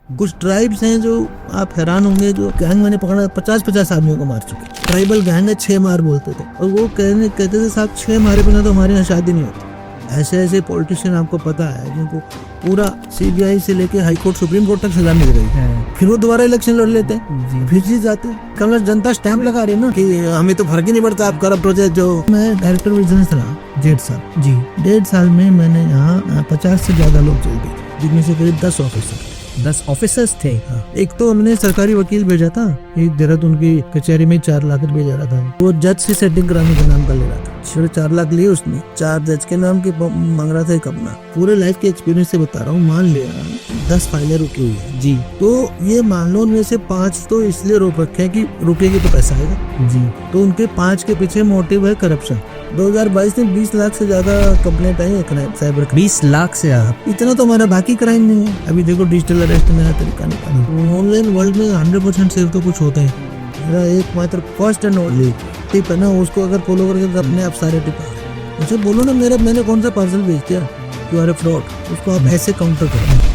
कुछ ट्राइब्स हैं जो आप हैरान होंगे, जो गैंग मैंने पकड़ा 50-50 आदमियों को मार चुके। ट्राइबल गैंग है, 6 मार बोलते थे, और वो कहते थे साहब 6 मारे बिना तो हमारे यहाँ शादी नहीं होती। ऐसे ऐसे पॉलिटिशियन आपको पता है जिनको पूरा सीबीआई से लेके हाई कोर्ट सुप्रीम कोर्ट तक सजा मिल गई है, फिर वो दोबारा इलेक्शन लड़ लेते हैं, फिर जीत जाते हैं। कल जनता स्टैंप लगा रही है ना कि हमें तो फर्क ही नहीं पड़ता आप करप्ट हो जाए। जो मैं डायरेक्टर बिजनेस रहा 1.5 साल जी, 1.5 साल में मैंने यहाँ 50 से ज्यादा लोग जेल दिए, जिनमें से करीब 10 ऑफिसर 10 ऑफिसर्स थे। हाँ। एक तो हमने सरकारी वकील भेजा था, एक देहरादून की कचहरी में 4 लाख रुपए जा रहा था, वो जज से सेटिंग कराने के नाम का ले रहा था। 4 लाख लिए उसने, 4 जज के नाम के मांग रहा था एक अपना। पूरे लाइफ के एक्सपीरियंस से बता रहा हूँ, मान लिया 10 फाइलें रुकी हुई है जी, तो ये मान लो उनमें से 5 तो इसलिए रोक रखे हैं कि रुकेगी तो पैसा आएगा जी, तो उनके 5 के पीछे मोटिव है करप्शन। 2022 में 20 लाख से ज्यादा कंप्लेंट आई है साइबर। 20 लाख से ज्यादा। इतना तो हमारा बाकी क्राइम नहीं है। अभी देखो डिजिटल अरेस्ट नया तरीका निकाला। ऑनलाइन वर्ल्ड में 100% सेफ तो कुछ होता है। मेरा एकमात्र फर्स्ट एंड ओनली टिप है ना, उसको अगर फॉलो करके अपने आप सारे टिप आए। मुझे बोलो ना मैंने कौन सा पार्सल भेज दिया, यू आर ए फ्रॉड, उसको आप ऐसे काउंटर करो।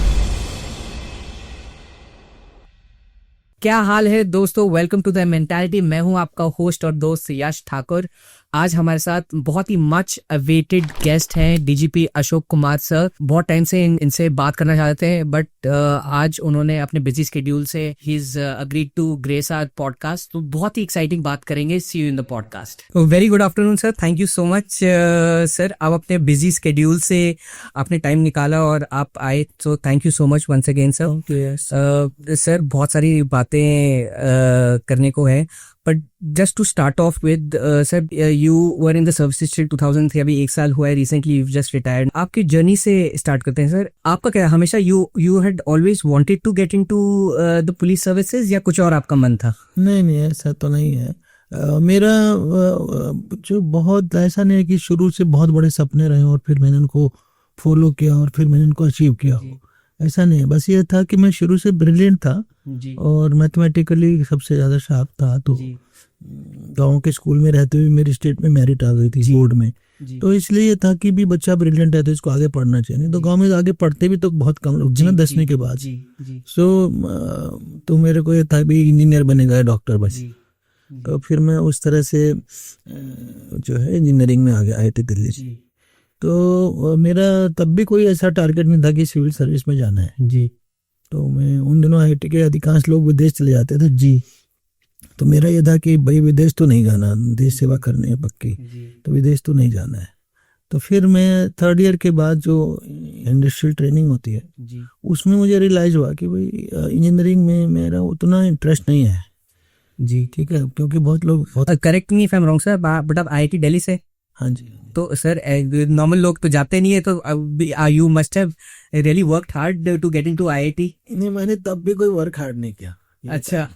क्या हाल है दोस्तों, वेलकम टू द मेंटालिटी। मैं हूं आपका होस्ट और दोस्त यश ठाकुर। आज हमारे साथ बहुत ही मच अवेटेड गेस्ट हैं डीजीपी अशोक कुमार सर। बहुत टाइम से इनसे बात करना चाहते हैं, बट आज उन्होंने अपने बिजी स्केड्यूल से ही is agreed to grace our podcast. तो बहुत ही एक्साइटिंग बात करेंगे। See you in the podcast. Very good afternoon sir, thank you so much sir. आप अपने बिजी स्केड्यूल से आपने टाइम निकाला और आप आए, तो thank you so much once again sir. Sir बहुत सारी बातें करने को है, but just to start off with sir, you were in the services till 2003, अभी 1 साल हुआ है, रिसेंटली यू जस्ट रिटायर्ड। आपकी जर्नी से स्टार्ट करते हैं सर। आपका क्या हमेशा you had always wanted to get into the police services, या कुछ और आपका मन था? नहीं ऐसा तो नहीं है। मेरा जो बहुत ऐसा नहीं है कि शुरू से बहुत बड़े सपने रहे और फिर मैंने उनको फॉलो किया और फिर मैंने उनको अचीव किया हो, ऐसा नहीं है। बस ये था कि मैं शुरू से ब्रिलियंट था जी, और मैथमेटिकली सबसे ज्यादा शार्प था। तो गांव के स्कूल में रहते हुए मेरी स्टेट में मेरिट आ गई थी बोर्ड में, तो इसलिए ये था कि भी बच्चा ब्रिलियंट है तो इसको आगे पढ़ना चाहिए। नहीं तो गांव में आगे पढ़ते भी तो बहुत कम लोग थे ना 10वीं के बाद। सो तो मेरे को ये था भी इंजीनियर बनेगा, डॉक्टर बस। तो फिर मैं उस तरह से जो है इंजीनियरिंग में आ गया IIT दिल्ली से। तो मेरा तब भी कोई ऐसा टारगेट नहीं था कि सिविल सर्विस में जाना है जी। तो मैं उन दिनों IIT के अधिकांश लोग विदेश चले जाते थे जी, तो मेरा ये था कि भाई विदेश तो नहीं जाना, देश सेवा करनी है पक्की, तो विदेश तो नहीं जाना है। तो फिर मैं 3rd ईयर के बाद जो इंडस्ट्रियल ट्रेनिंग होती है जी, उसमें मुझे रियलाइज हुआ कि भाई इंजीनियरिंग में मेरा उतना इंटरेस्ट नहीं है जी। ठीक है, क्योंकि बहुत लोग correct me if I am wrong sir, but आप IIT दिल्ली से? हाँ जी। तो सर नॉर्मल लोग तो जाते नहीं है, तो you must have really worked hard to get into IIT। नहीं, मैंने तब भी कोई वर्क हार्ड नहीं किया। अच्छा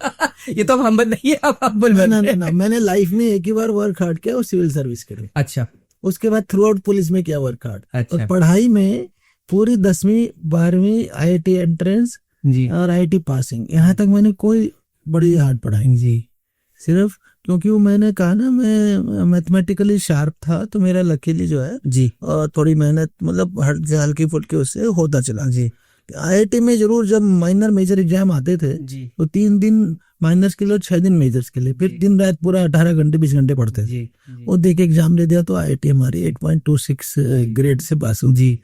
ये तो हम नहीं है, आप बोल ना, मैंने लाइफ में एक ही बार वर्क हार्ड किया, वो सिविल सर्विस के लिए। अच्छा, उसके बाद थ्रू आउट पुलिस में किया वर्क हार्ड। अच्छा। और पढ़ाई में पूरी 10वीं 12वीं IIT एंट्रेंस जी और IIT पासिंग, यहाँ तक मैंने कोई बड़ी हार्ड पढ़ाई जी। सिर्फ क्योंकि वो मैंने कहा ना, मैं मैथमेटिकली शार्प था, तो मेरा लकीली जो है जी, और थोड़ी मेहनत मतलब हल्की फुल्की उससे होता चला जी। IIT में जरूर जब माइनर मेजर एग्जाम आते थे जी, तो 3 दिन माइनर्स के लिए और 6 दिन मेजर्स के लिए, फिर दिन रात पूरा 18 घंटे 20 घंटे पढ़ते थे जी। वो देख के एग्जाम दे दिया तो IIT हमारी 8.26 ग्रेड से पास हुई जी।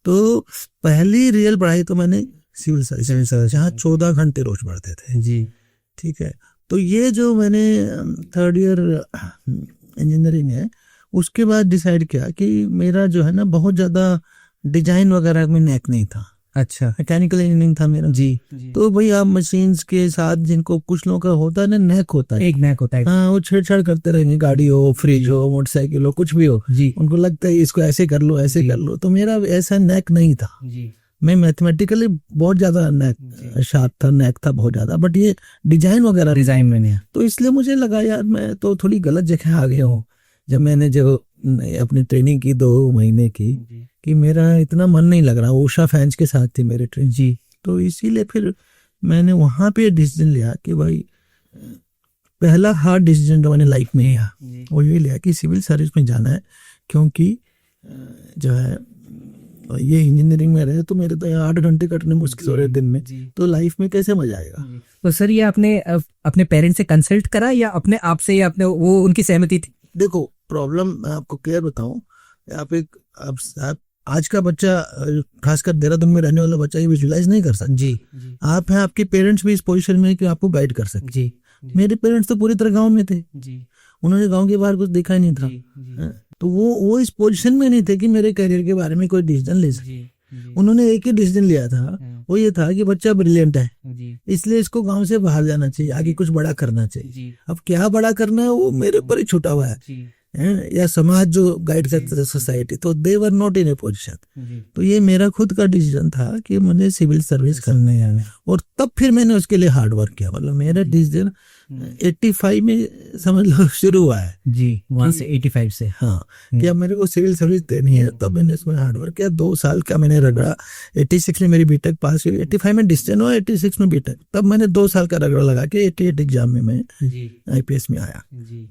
तो पहली रियल पढ़ाई तो मैंने सिविल सर्विस, जहाँ 14 घंटे रोज पढ़ते थे जी। ठीक है, तो ये जो मैंने 3rd ईयर इंजीनियरिंग है, उसके बाद डिसाइड किया कि मेरा जो है ना बहुत ज्यादा डिजाइन वगैरह में नेक नहीं था। अच्छा, मैकेनिकल इंजीनियरिंग था मेरा जी। तो भाई आप मशीन्स के साथ, जिनको कुछ लोगों का होता है ना, नेक होता है, एक नेक होता है, हाँ, वो छेड़छाड़ करते रहेंगे, गाड़ी हो, फ्रिज हो, मोटरसाइकिल हो, कुछ भी हो जी, उनको लगता है इसको ऐसे कर लो ऐसे कर लो। तो मेरा ऐसा नेक नहीं था जी। मैं मैथमेटिकली बहुत ज्यादा नेक शार्प था, नेक था बहुत ज्यादा, बट ये डिजाइन वगैरह डिजाइन में नहीं। तो इसलिए मुझे लगा यार मैं तो थोड़ी गलत जगह आ गया हूँ। जब मैंने जो अपनी ट्रेनिंग की 2 महीने की, कि मेरा इतना मन नहीं लग रहा। उषा फैंस के साथ थी मेरे ट्रेन जी, तो इसीलिए फिर मैंने वहां पे डिसीजन लिया कि भाई पहला हार्ड डिसीजन जो मैंने लाइफ में लिया वो ये लिया कि सिविल सर्विस में जाना है, क्योंकि जो है ये इंजीनियरिंग में रहे तो मेरे तो यहाँ 8 घंटे कटने मुश्किल हो रहे दिन में, तो लाइफ में कैसे मजा आएगा। तो सर ये आपने अपने पेरेंट्स से कंसल्ट करा या अपने आप से, या अपने वो उनकी सहमति थी? देखो प्रॉब्लम मैं आपको क्लियर बताऊं, आप आज का बच्चा, खासकर देहरादून में रहने वाला बच्चा, ये विजुलाइज नहीं कर सकता। जी आप हैं, आपके पेरेंट्स भी इस पोजीशन में कि आपको गाइड कर सके। जी मेरे पेरेंट्स तो पूरी तरह गांव में थे, जी उन्होंने गांव के बाहर कुछ देखा ही नहीं था। हाँ, तो वो इस पोजीशन में नहीं थे कि मेरे करियर के बारे में कोई डिसीजन ले सके। उन्होंने एक ही डिसीजन लिया था, वो ये था कि बच्चा ब्रिलियंट है, इसलिए इसको गांव से बाहर जाना चाहिए, आगे कुछ बड़ा करना चाहिए। अब क्या बड़ा करना है वो मेरे ऊपर ही छूटा हुआ है, या समाज जो गाइड करता है, सोसाइटी, तो दे were not in A position. तो ये मेरा खुद का डिसीजन था कि मुझे सिविल सर्विस करने है, और तब फिर मैंने उसके लिए हार्ड वर्क किया। मतलब मेरा डिसीजन 85 में समझ लो शुरू हुआ है जी, वहां से 85 से। हाँ, कि अब मेरे को सिविल सर्विस देनी है, तब मैंने इसमें हार्ड वर्क किया। 2 साल का मैंने रगड़ा। 86 में मेरी बीटेक पास हुई, 85 में डिस्टेंस हुआ, 86 में बीटेक। तब मैंने 2 साल का रगड़ा लगा के 88 एग्जाम में मैं IPS में आया।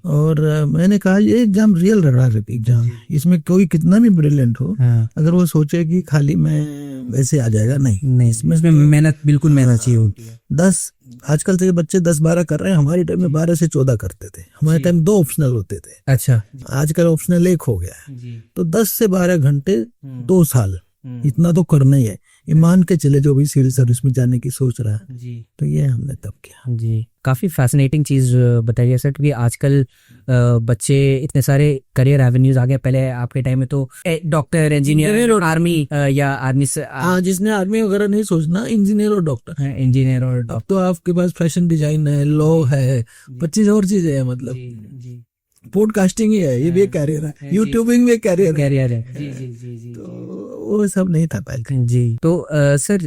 और मैंने कहा ये एग्जाम रियल रगड़ा एग्जाम, इसमें कोई कितना भी ब्रिलियंट हो, अगर वो सोचे कि खाली मैं वैसे आ जाएगा, नहीं, इसमें मेहनत, बिल्कुल मेहनत चाहिए होती है। 10 आजकल के बच्चे 10-12 कर रहे हैं, हमारे टाइम में 12 से 14 करते थे। हमारे टाइम 2 ऑप्शनल होते थे। अच्छा, आजकल ऑप्शनल 1 हो गया है। तो 10 से 12 घंटे 2 साल इतना तो करना ही है। ईमान के चले जो भी सिविल सर्विस में जाने की सोच रहा है जी, तो ये हमने तब किया जी। काफ़ी फैसिनेटिंग चीज़ बताई है सर, क्योंकि आजकल बच्चे इतने सारे करियर एवेन्यूज आ गए। पहले आपके टाइम में तो डॉक्टर, इंजीनियर और आर्मी, या आर्मी से, हाँ, जिसने आर्मी वगैरह नहीं सोचना, इंजीनियर और डॉक्टर। इंजीनियर और अब तो आपके पास फैशन डिजाइन है, लॉ है, 25 और चीजें हैं। मतलब जी, पॉडकास्टिंग ही है, ये भी एक कैरियर है, यूट्यूबिंग भी एक कैरियर है। जी। तो वो सब नहीं था पहले। जी, तो सर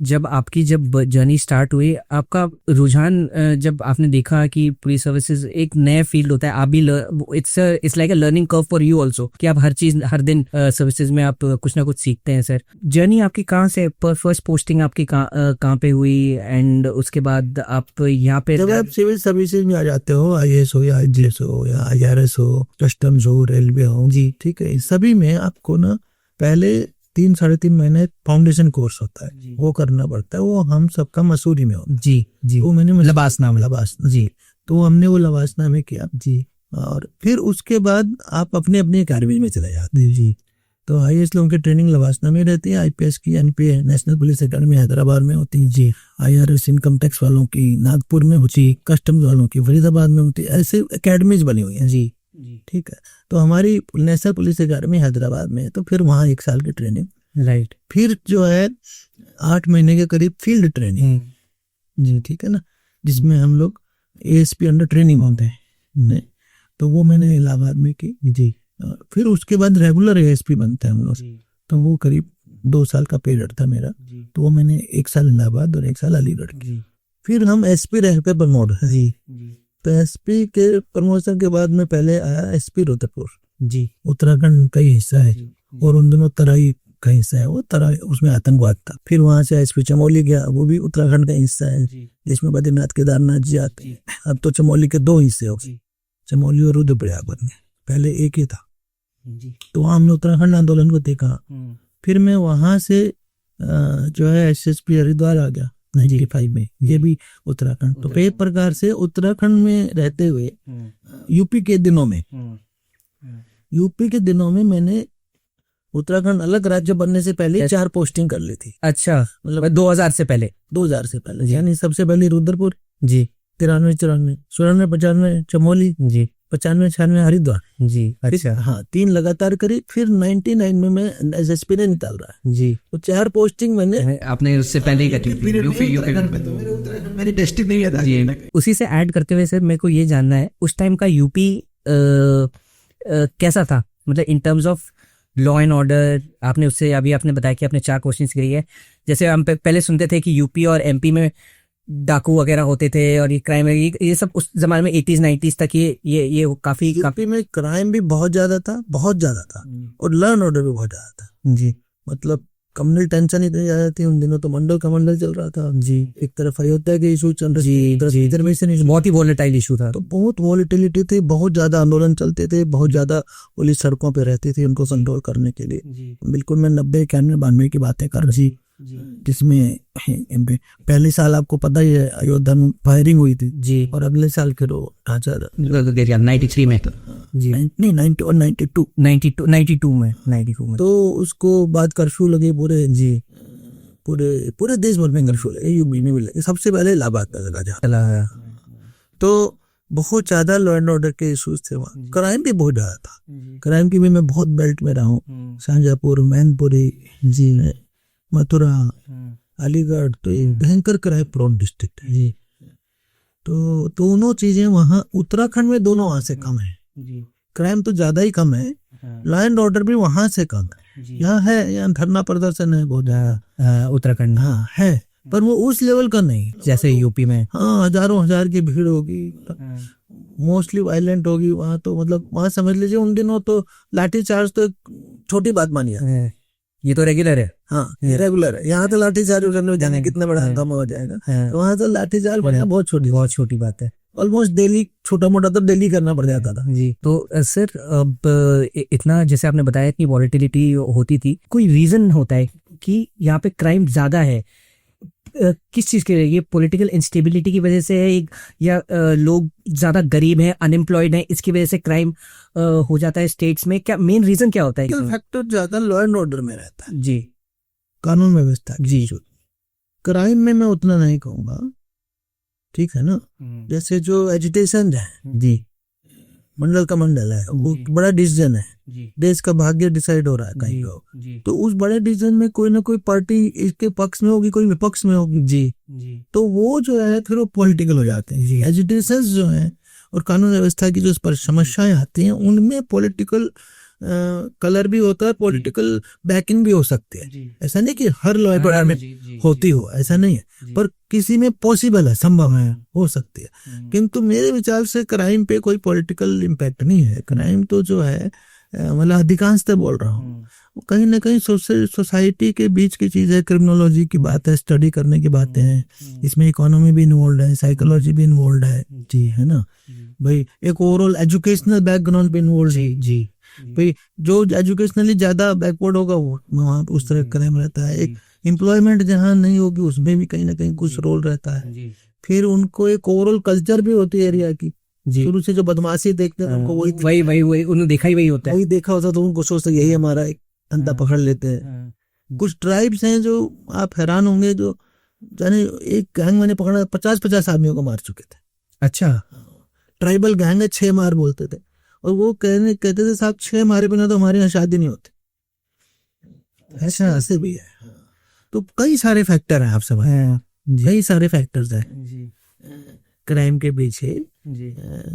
जब आपकी जर्नी स्टार्ट हुई, आपका रुझान जब आपने देखा कि पुलिस सर्विसेज एक नया फील्ड होता है, आप भी it's like a learning curve for you also, कि आप हर चीज हर दिन सर्विसेज में आप कुछ ना कुछ सीखते हैं। सर जर्नी आपकी कहाँ से, फर्स्ट पोस्टिंग आपकी कहाँ पे हुई, एंड उसके बाद आप यहाँ पे जब आप सिविल सर्विसेज में आ जाते हो, IAS हो या IGS हो या IRS हो, कस्टम्स हो, रेलवे हो, जी ठीक है, सभी में आपको ना पहले 3-3.5 महीने फाउंडेशन कोर्स होता है, वो करना पड़ता है। वो हम सबका मसूरी में होता है। जी, वो मैंने लबासना जी, तो हमने वो लबासना में किया जी। और फिर उसके बाद आप अपने अपनी अकेडमी में चले जाते हैं जी। तो IAS लोगों की ट्रेनिंग लबासना में रहती है, IPS की NPA national police academy Hyderabad में होती है जी। IRS इनकम टैक्स वालों की नागपुर में होती, कस्टम्स वालों की फरीदाबाद में होती, ऐसे अकेडमीज बनी हुई है जी। ठीक है, तो हमारी नेशनल पुलिस अकेडमी हैदराबाद में है, तो फिर वहाँ 1 साल की ट्रेनिंग, राइट। फिर जो है 8 महीने के करीब फील्ड ट्रेनिंग जी, ठीक है ना, जिसमें हम लोग ASP अंडर ट्रेनिंग होते हैं। तो वो मैंने इलाहाबाद में की जी। फिर उसके बाद रेगुलर ASP बनते हैं हम लोग, तो वो करीब 2 साल का पीरियड था मेरा। तो वो मैंने 1 साल इलाहाबाद और 1 साल अलीगढ़ की। फिर हम SP रैंक पे प्रमोट जी। तो SP के प्रमोशन के बाद में पहले आया SP रुद्रपुर जी, उत्तराखंड का ही हिस्सा है, और उन दोनों तराई का हिस्सा है, वो तराई उसमें आतंकवाद था। फिर वहां से SP चमोली गया, वो भी उत्तराखंड का हिस्सा है, जिसमें बद्रीनाथ केदारनाथ जी आते हैं। अब तो चमोली के 2 हिस्से हो गए, चमोली और रुद्रप्रयाग बन गए, पहले एक ही था। तो वहां हमने उत्तराखंड आंदोलन को देखा। फिर मैं वहां से जो है SSP हरिद्वार आ गया 95 में, ये भी उत्तराखंड। तो एक प्रकार से उत्तराखंड में रहते हुए यूपी के दिनों में मैंने उत्तराखंड अलग राज्य बनने से पहले 4 पोस्टिंग कर ली थी। अच्छा, मतलब 2000 से पहले, यानी सबसे पहले रुद्रपुर जी, 93-94, 94-95 चमोली जी, 95-96 हरिद्वार जी। अच्छा, हाँ, 3 लगातार करी। फिर 99 में मैं SSP ने निकाल रहा है जी। तो 4 पोस्टिंग मैंने, आपने उससे पहले ही करी मेरी टेस्टिंग नहीं है। उसी से ऐड करते हुए सर मेरे को ये जानना है, उस टाइम का यूपी कैसा था, मतलब in terms of law and order? आपने उससे अभी आपने बताया कि आपने 4 क्वेश्चंस करी है। जैसे हम पहले सुनते थे कि यूपी और MP में डाकू वगैरह होते थे, और ये क्राइम, ये सब उस जमाने में 80s 90s तक ये काफी यूपी में क्राइम भी बहुत ज्यादा था, और लॉ एंड ऑर्डर भी बहुत ज्यादा था जी। मतलब कम्युनल टेंशन इतनी ज्यादा थी उन दिनों, तो मंडल का मंडल चल रहा था जी। एक तरफ अयोध्या के इशू चल रहे थे, रिजर्वेशन इशू, बहुत ही वॉलेटाइल इशू था। तो बहुत वॉलिटिलिटी थी, बहुत ज्यादा आंदोलन चलते थे, बहुत ज्यादा पुलिस सड़कों पे रहती थी उनको कंट्रोल करने के लिए। बिल्कुल मैं 90, 91, 92 की बातें कर रही, जिसमें पहले साल आपको पता ही है अयोध्या में फायरिंग हुई थी जी, और अगले साल फिर वो ढांचा 93 में जी, नहीं 90 और 92 में तो उसको बाद कर्फ्यू लगे पूरे जी, पूरे देश भर में कर्फ्यू लगे, यूपी में भी लगे, सबसे पहले इलाहाबाद में चला है। तो बहुत ज्यादा लॉ एंड ऑर्डर के इश्यूज थे वहाँ, क्राइम भी बहुत ज्यादा था। क्राइम की भी मैं बहुत बेल्ट में रहा हूँ, शाहजहाँपुर, मैनपुरी जी, मथुरा, अलीगढ़, तो ये भयंकर क्राइम प्रोन डिस्ट्रिक्ट है जी। तो दोनों चीजें वहाँ उत्तराखंड में दोनों वहाँ से कम है, क्राइम तो ज्यादा ही कम है, लॉ एंड ऑर्डर भी वहां से कम है। यहाँ है, यहाँ धरना प्रदर्शन है बहुत ज्यादा उत्तराखंड, हाँ है, पर वो उस लेवल का नहीं जैसे यूपी में। हाँ, हजारों हजार की भीड़ होगी, मोस्टली वायलेंट होगी वहाँ, तो मतलब वहाँ समझ लीजिए उन दिनों तो लाठीचार्ज तो छोटी बात मानी है, ये तो रेगुलर है। हाँ ये रेगुलर है। यहाँ तो लाठीचार्ज करने जाने कितना बड़ा हंगामा हो जाएगा, तो वहाँ तो लाठीचार्ज बहुत छोटी बात है। ऑलमोस्ट डेली, छोटा मोटा तो डेली करना पड़ जाता था जी। तो सर अब इतना जैसे आपने बताया कि वॉलेटिलिटी होती थी, कोई रीजन होता है कि यहाँ पे क्राइम ज्यादा है, किस चीज के लिए? ये पॉलिटिकल इंस्टेबिलिटी की वजह से है, या लोग ज्यादा गरीब हैं, अनएम्प्लॉयड हैं, इसकी वजह से क्राइम हो जाता है स्टेट्स में? क्या मेन रीजन क्या होता है? फैक्टर ज्यादा लॉ एंड ऑर्डर में रहता है जी, कानून व्यवस्था जी। क्राइम में मैं उतना नहीं कहूंगा, ठीक है ना। जैसे जो एजिटेशन है जी, मंडल का मंडल है, वो बड़ा डिसीजन है, देश का भाग्य डिसाइड हो रहा है कहीं का, तो उस बड़े डिसीजन में कोई ना कोई पार्टी इसके पक्ष में होगी, कोई विपक्ष में होगी जी, तो वो जो है फिर वो पॉलिटिकल हो जाते हैं जी। एजिटेशन जो है और कानून व्यवस्था की जो समस्याएं आती हैं उनमें पॉलिटिकल कलर भी होता है, पॉलिटिकल बैकिंग भी हो सकती है। ऐसा नहीं कि हर लॉ एंड ऑर्डर में होती हो, ऐसा नहीं है, पर किसी में पॉसिबल है, संभव है, हो सकती है। किंतु मेरे विचार से क्राइम पे कोई पॉलिटिकल इम्पैक्ट नहीं है। क्राइम तो जो है मतलब अधिकांशतः बोल रहा हूँ कहीं ना कहीं सोसाइटी के बीच की चीज है, क्रिमिनोलॉजी की बात है, स्टडी करने की बातें हैं, इसमें इकोनॉमी भी इन्वॉल्व है, साइकोलॉजी भी इन्वॉल्व है जी, है ना भाई। एक ओवरऑल एजुकेशनल बैकग्राउंड भी इन्वॉल्व है जी भाई। जो एजुकेशनली ज्यादा बैकवर्ड होगा वो वहाँ उस तरह क्राइम रहता है। एक एम्प्लॉयमेंट जहाँ नहीं होगी उसमें भी कहीं ना कहीं कुछ रोल रहता है। फिर उनको एक ओवरऑल कल्चर भी होती है एरिया की, शुरू से जो बदमाशी देखते हैं उनको वही उन्होंने देखा ही वही होता है, वही देखा होता, तो उनको सोचते यही हमारा एक धंधा पकड़ लेते हैं। कुछ ट्राइब्स हैं जो आप हैरान होंगे, जो जाने एक गैंग मैंने पकड़ा 50-50 आदमियों को मार चुके थे। अच्छा, ट्राइबल गैंग है, 6 मार बोलते थे, और वो कहते थे साहब 6 मारे बिना तो हमारे यहाँ शादी नहीं होती। ऐसा ऐसे भी है। तो कई सारे फैक्टर हैं, आप सब कई सारे फैक्टर्स हैं क्राइम के पीछे।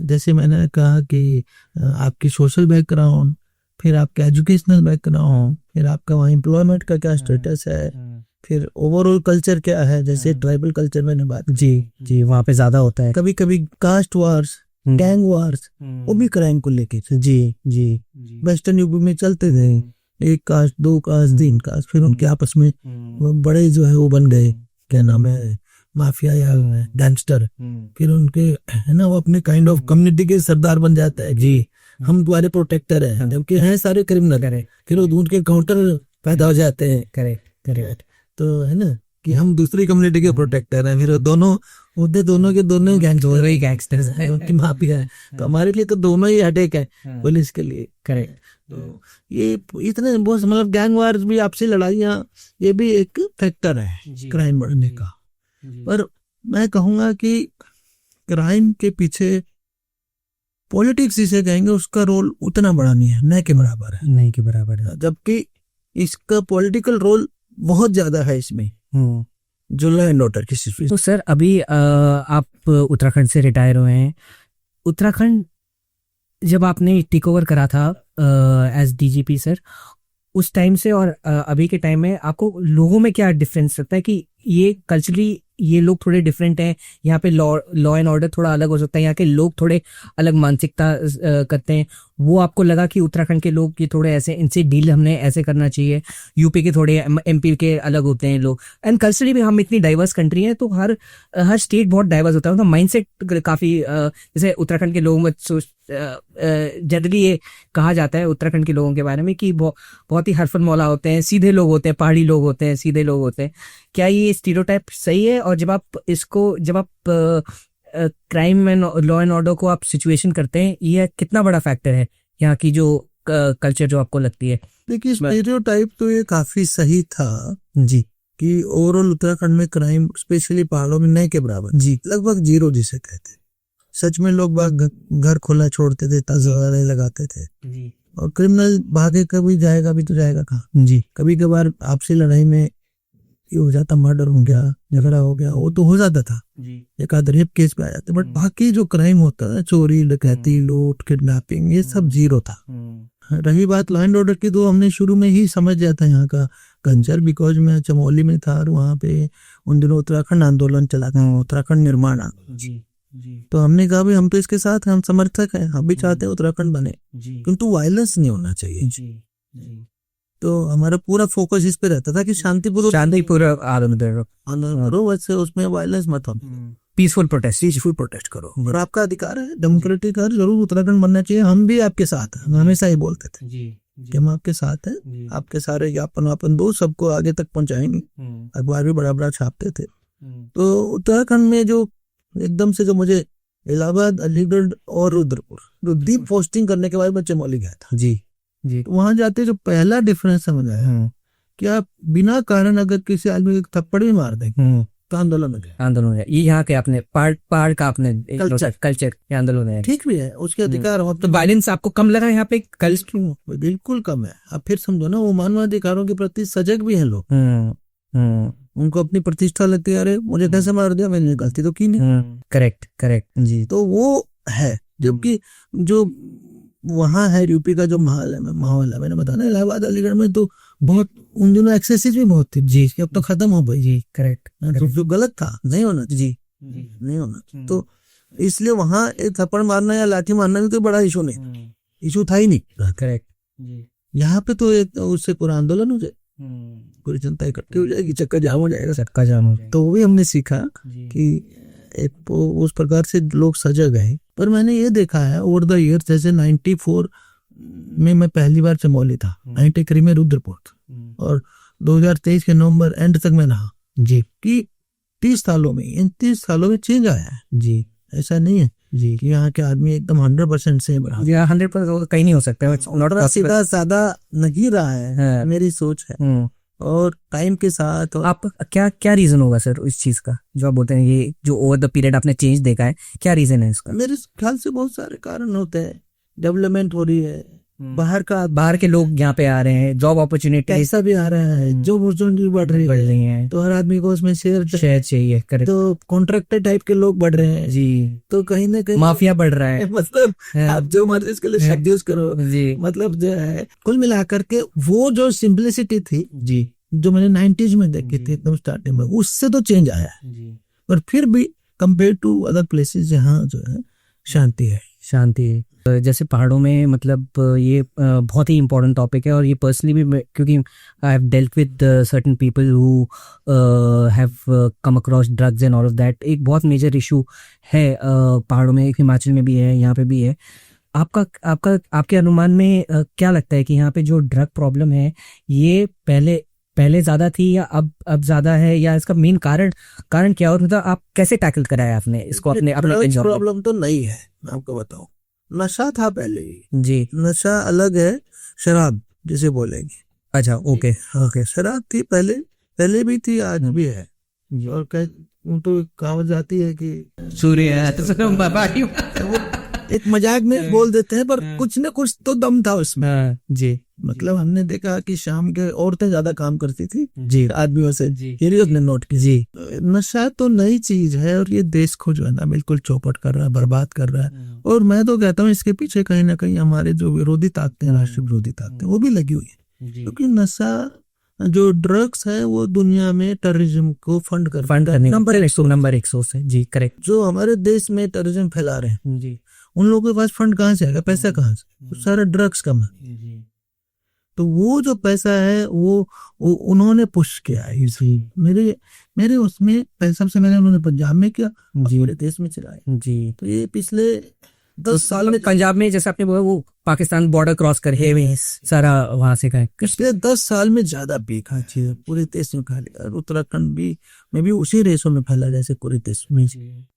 जैसे मैंने कहा कि आपकी सोशल बैकग्राउंड, फिर आपका एजुकेशनल बैकग्राउंड, फिर आपका वहाँ एम्प्लॉयमेंट का क्या स्टेटस है, फिर ओवरऑल कल्चर क्या है। जैसे ट्राइबल कल्चर मैंने बात जी वहाँ पे ज्यादा होता है। कभी कभी कास्ट वार्स, गैंग वार्स, वो भी क्राइम को लेके जी वेस्टर्न यूपी में चलते थे, 1 कास्ट, 2 कास्ट, 3 कास्ट, फिर उनके आपस में बड़े जो है वो बन गए, क्या नाम है, माफिया या गैंगस्टर। फिर उनके है ना वो अपने काइंड ऑफ कम्युनिटी के सरदार बन जाता है जी, हम तुम्हारे प्रोटेक्टर हैं, जबकि हैं सारे क्रिमिनल। फिर उनके काउंटर पैदा हो जाते हैं, करेक्ट, तो है ना कि हम दूसरी कम्युनिटी के प्रोटेक्टर हैं। फिर दोनों के दोनों गैंगस्टर्स हैं, उनकी माफिया है। तो हमारे लिए तो दोनों ही हेडेक है पुलिस के लिए, करेक्ट। तो ये इतने बहुत मतलब गैंग वार भी, आपसी लड़ाइयाँ, ये भी एक फैक्टर है क्राइम बढ़ने का। पर मैं कहूंगा कि क्राइम के पीछे पॉलिटिक्स जिसे कहेंगे उसका रोल उतना बड़ा नहीं है, न के बराबर है, जबकि इसका पॉलिटिकल रोल बहुत ज्यादा है इसमें, जो लॉ एंड ऑर्डर की सिचुएशन। तो सर अभी आप उत्तराखंड से रिटायर हुए हैं। उत्तराखंड जब आपने टेक ओवर करा था एज डीजीपी सर, उस टाइम से और अभी के टाइम में आपको लोगों में क्या डिफरेंस लगता है कि ये कल्चरली ये लोग थोड़े डिफरेंट हैं, यहाँ पे लॉ एंड ऑर्डर थोड़ा अलग हो सकता है, यहाँ के लोग थोड़े अलग मानसिकता करते हैं, वो आपको लगा कि उत्तराखंड के लोग ये थोड़े ऐसे, इनसे डील हमने ऐसे करना चाहिए, यूपी के थोड़े, एमपी के अलग होते हैं लोग, एंड कल्चरली भी हम इतनी डाइवर्स कंट्री है, तो हर स्टेट बहुत डाइवर्स होता है, तो माइंडसेट काफी जैसे उत्तराखंड के लोगों में जनरली ये कहा जाता है उत्तराखंड के लोगों के बारे में कि बहुत ही हरफन मौला होते हैं, सीधे लोग होते हैं, पहाड़ी लोग होते हैं, सीधे लोग होते हैं। क्या ये स्टीरियोटाइप सही है? और जब आप crime and law and order को आप सिचुएशन करते हैं, ये कितना बड़ा फैक्टर है यहाँ की जो कल्चर जो आपको लगती है? देखिए, स्टीरियोटाइप तो ये काफी सही था जी, कि ओवरऑल उत्तराखंड में क्राइम स्पेशली पहाड़ों में नहीं के बराबर जी, लगभग जीरो जिसे कहते हैं। सच में लोग घर खुला छोड़ते थे, ताज़ा लगाते थे, जी, और क्रिमिनल भागे कभी जाएगा भी तो जाएगा कहाँ। जी, कभी कभार आपसी लड़ाई में ये हो जाता, मर्डर हो गया, झगड़ा हो गया, वो तो हो जाता था, जी, एक आध रेप केस पे आ जाते, बट बाकी जो क्राइम होता है, चोरी, डकैती, लूट, किडनैपिंग, ये सब जीरो था। रही बात लॉ एंड ऑर्डर की, तो हमने शुरू में ही समझ लिया था यहाँ का कल्चर, बिकॉज मैं चमोली में था और वहाँ पे उन दिनों उत्तराखंड आंदोलन चला था, उत्तराखंड निर्माण आंदोलन। जी, जी, तो हमने कहा भी हम तो इसके साथ हैं, हम समर्थक हैं, हम भी चाहते हैं उत्तराखंड बने, जी, किंतु वायलेंस नहीं होना चाहिए। जी, जी, तो हमारा पूरा फोकस इस पे रहता था कि शांतिपूर्वक आंदोलन करो, वैसे उसमें वायलेंस मत हो, पीसफुल प्रोटेस्ट, पीसफुल प्रोटेस्ट करो, और आपका अधिकार है, डेमोक्रेटिक है, जरूर उत्तराखंड बनना चाहिए, हम भी आपके साथ हैं, हम हमेशा ही बोलते थे जी, कि हम आपके साथ हैं, आपके सारे ज्ञापन दो, सबको आगे तक पहुंचाएंगे, अखबार भी बड़ा बड़ा छापते थे। तो उत्तराखंड में जो एकदम से जो मुझे इलाहाबाद, अलीगढ़ और रुद्रपुर डीप पोस्टिंग करने के बाद मैं चमोली गया था जी, जी, तो वहां जाते जो पहला डिफरेंस समझ आया कि आप बिना कारण अगर किसी आदमी को थप्पड़ भी मार देंगे तो आंदोलन हो जाए, आंदोलन है। ये यहाँ के आपने पहाड़ का आपने कल्चर के आंदोलन है, ठीक भी है, उसके अधिकार हो। तो वायलेंस आपको कम लगा यहाँ पे? बिल्कुल कम है। अब फिर समझो ना, वो मानवाधिकारों के प्रति सजग भी है लोग, उनको अपनी प्रतिष्ठा लगती है, अरे मुझे कैसे मार दिया, मैंने गलती तो की नहीं। करेक्ट, करेक्ट जी। तो वो है, जबकि जो वहाँ है यूपी का जो माहौल है, मैंने बताया इलाहाबाद, अलीगढ़ में तो बहुत उन दिनों एक्सेसिव भी बहुत थी जी, अब तो खत्म हो गई जी। करेक्ट, तो जो गलत था नहीं होना जी, नहीं होना। तो इसलिए वहाँ एक थप्पड़ मारना या लाठी मारना भी तो बड़ा इशू नहीं, इशू था ही नहीं। करेक्ट, यहाँ पे तो एक उससे पूरा आंदोलन हो जाए, पूरी जनता इकट्ठी हो जाएगी, चक्का जाम हो जाएगा, चक्का जाम हो जाएगा। तो वो भी हमने सीखा कि एक उस प्रकार से लोग सजग हैं। पर मैंने ये देखा है ओवर द ईयर, जैसे 94 में मैं पहली बार चमोली था, 93 में रुद्रपुर था, और 2023 के नवंबर एंड तक मैं रहा जी, कि 30 सालों में, इन 30 सालों में चेंज आया है जी। ऐसा नहीं है जी कि यहाँ के आदमी एकदम 100% सेम रहा, 100% कहीं नहीं हो सकता, सीधा सादा नहीं रहा है, मेरी सोच है। और टाइम के साथ आप क्या रीजन होगा सर इस चीज का, जो आप बोलते हैं ये जो ओवर द पीरियड आपने चेंज देखा है, क्या रीजन है इसका? मेरे ख्याल से बहुत सारे कारण होते हैं। डेवलपमेंट हो रही है, बाहर के लोग यहाँ पे आ रहे हैं, जॉब अपॉर्चुनिटी ऐसा भी आ रहा है, जॉब अपॉर्चुनिटी बढ़ रही है, तो हर आदमी को उसमें शेयर चाहिए। करेक्ट, तो कॉन्ट्रैक्टर टाइप के लोग बढ़ रहे हैं जी, तो कहीं ना कहीं माफिया बढ़ रहा है, मतलब आप जो मर्जी इसके लिए शब्द यूज करो जी, मतलब जो है कुल मिलाकर के वो जो सिंपलिसिटी थी जी, जो मैंने 90s में देखी थी एकदम स्टार्टिंग में, उससे तो चेंज आया है, पर फिर भी कंपेयर टू अदर प्लेसेस जहाँ जो है शांति है। जैसे पहाड़ों में, मतलब ये बहुत ही इम्पोर्टेंट टॉपिक है, और ये पर्सनली भी, क्योंकि I have dealt with certain people who have come across drugs and all of that. एक बहुत मेजर इशू है पहाड़ों में, हिमाचल में भी है, यहाँ पे भी है। आपके अनुमान में क्या लगता है कि यहाँ पे जो ड्रग प्रॉब्लम है, ये पहले ज्यादा थी या अब ज्यादा है, या इसका मेन कारण क्या? और मतलब आप कैसे टैकल कराया आपने इसको अपने प्रॉब्लम तो नहीं है, मैं आपको बताऊं, नशा था पहले ही जी, नशा अलग है, शराब जिसे बोलेंगे। अच्छा, ओके, शराब थी पहले भी थी, आज भी है, और तो कहावत आती है कि सूर्य एक मजाक में बोल देते हैं, पर कुछ न कुछ तो दम था उसमें जी। मतलब हमने देखा कि शाम के औरतें ज्यादा काम करती थी जी आदमियों से, ये उसने नोट की जी। नशा तो नई चीज है, और ये देश को जो है ना बिल्कुल चौपट कर रहा है, बर्बाद कर रहा है। और मैं तो कहता हूँ इसके पीछे कहीं ना कहीं हमारे जो विरोधी ताकतें, राष्ट्रीय विरोधी ताकतें, वो भी लगी हुई है, क्योंकि नशा जो ड्रग्स है वो दुनिया में टेररिज्म को फंड करने नंबर 100 से जी करेक्ट। जो हमारे देश में टेररिज्म फैला रहे हैं जी उन लोगों के पास फंड कहाँ से आएगा, पैसा कहाँ से, तो सारा ड्रग्स का है। तो वो जो पैसा है वो उन्होंने पुश किया है इसी मेरे उसमें पैसा से मैंने उन्होंने पंजाब में किया जी, पूरे देश में चलाया जी। तो ये पिछले 10 साल में पंजाब में जैसे आपने बोला वो पाकिस्तान बॉर्डर क्रॉस करके हुए सारा वहां से गए, पिछले 10 साल में ज्यादा पीक है चीज पूरे देश में फैली और उत्तराखंड भी में भी उसी रेसों में फैला जैसे पूरे देश में।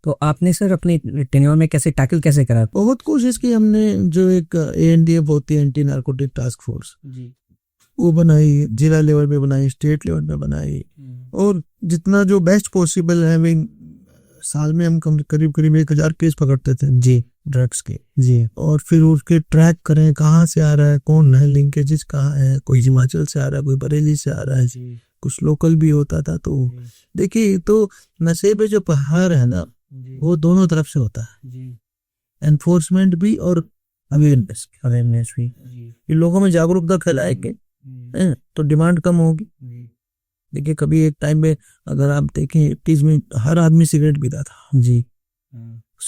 तो आपने सर अपने टेन्योर में कैसे टैकल कैसे करा? बहुत कोशिश की हमने, जो एक ANDF होती है एंटी नार्कोटिक टास्क फोर्स वो बनाई, जिला लेवल पे बनाई, स्टेट लेवल पे बनाई, और जितना जो बेस्ट पॉसिबल है वे साल में हम करीब 1000 केस पकड़ते थे जी ड्रग्स के जी। और फिर उसके ट्रैक करें कहाँ से आ रहा है, कौन है, लिंकेजेस कहाँ है, कोई हिमाचल से आ रहा है, कोई बरेली से आ रहा है जी, कुछ लोकल भी होता था। तो देखिए तो नशे पे जो पहाड़ है ना वो दोनों तरफ से होता है, एनफोर्समेंट भी और अवेयरनेस भी। इन लोगों में जागरूकता फैलाएंगे तो डिमांड कम होगी। देखिए कभी एक टाइम में अगर आप देखें 80s में हर आदमी सिगरेट पीता था जी,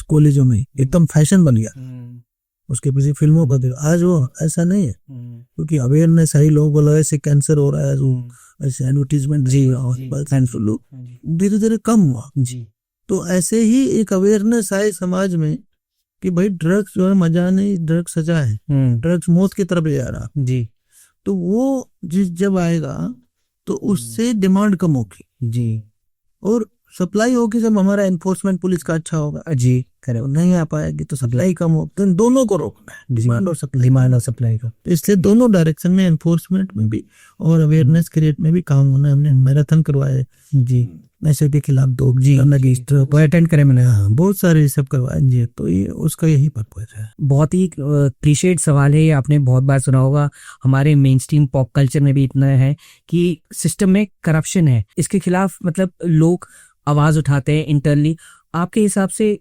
कॉलेजों में एकदम फैशन बन गया, उसके पीछे फिल्मों का देखा। आज वो ऐसा नहीं है क्योंकि अवेयरनेस है, लोग बोला ऐसे कैंसर हो रहा है, ऐसे एडवर्टीजमेंट जी धीरे धीरे कम हुआ जी। तो ऐसे ही एक अवेयरनेस आए समाज में कि भाई ड्रग्स जो है मजा नहीं, ड्रग्स सजा है, ड्रग्स मौत की तरफ ले जा रहा जी। तो वो जब आएगा तो उससे डिमांड कम होगी जी, और सप्लाई होगी जब हमारा एनफोर्समेंट पुलिस का अच्छा होगा जी। करे नहीं आ पाएगी तो सप्लाई कम होगी, तो दोनों को रोकना है, डिमांड और सप्लाई का। तो इसलिए दोनों डायरेक्शन में एनफोर्समेंट में भी और अवेयरनेस क्रिएट में भी काम होना है। हमने मैराथन करवाए जी, नशे के खिलाफ 2 जी अटेंड करे मैंने, हाँ बहुत सारे सब करवाए जी। तो ये उसका यही पर्पज है। बहुत ही क्लीशेड सवाल है, आपने बहुत बार सुना होगा, हमारे मेन स्ट्रीम पॉप कल्चर में भी इतना है कि सिस्टम में करप्शन है, इसके खिलाफ मतलब लोग आवाज उठाते हैं इंटरनली। आपके हिसाब से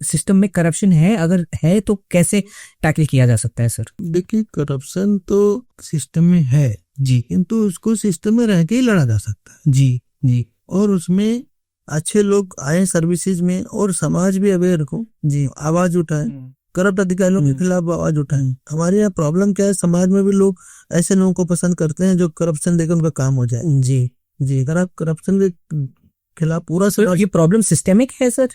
सिस्टम में करप्शन है, अगर है तो कैसे टैकल किया जा सकता है सर? देखिए करप्शन तो सिस्टम में है जी, किंतु उसको सिस्टम में रह के ही लड़ा जा सकता है जी जी। और उसमें अच्छे लोग आए सर्विसेज में और समाज भी अवेयर हो जी, आवाज उठाए, करप्ट अधिकारियों के खिलाफ आवाज उठाएं। हमारे यहाँ प्रॉब्लम क्या है, समाज में भी लोग ऐसे लोगों को पसंद करते हैं जो करप्शन देकर उनका काम हो जाए जी जी। अगर आप करप्शन के खिलाफ पूरा समाज, ये प्रॉब्लम सिस्टेमिक है सर?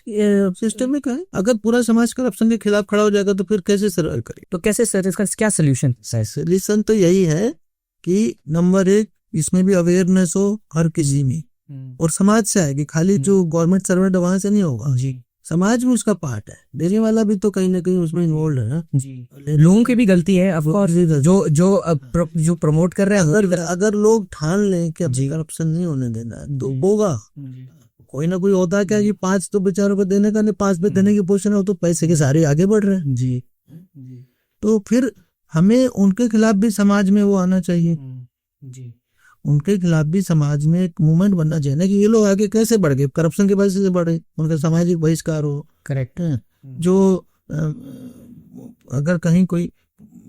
सिस्टेमिक है। अगर पूरा समाज करप्शन के खिलाफ खड़ा हो जाएगा तो फिर कैसे सर्वाइव करेगा? तो कैसे सर, इसका क्या सोल्यूशन? सोल्यूशन तो यही है कि नंबर 1 इसमें भी अवेयरनेस हो हर किसी में, और समाज से आएगी, खाली जो गवर्नमेंट सर्वेंट वहां से नहीं होगा जी, समाज भी उसका पार्ट है, देने वाला भी तो कहीं ना कहीं उसमें इन्वॉल्व है ना जी। लोगों की भी गलती है ऑफ कोर्स, जो प्रमोट कर रहे हैं। अगर लोग ठान लें कि करप्शन नहीं होने देना तो होगा। कोई ना कोई होता है क्या कि 5 तो बेचारों को देने का नहीं, 5 पे देने की पोजीशन हो तो पैसे के सारे आगे बढ़ रहे हैं जी। तो फिर हमें उनके खिलाफ भी समाज में वो आना चाहिए जी, उनके खिलाफ भी समाज में एक मूवमेंट बनना चाहिए ना कि ये लोग आगे कैसे बढ़ गए, करप्शन की वजह से बढ़े, उनका सामाजिक बहिष्कार हो। करेक्ट है। जो अगर कहीं कोई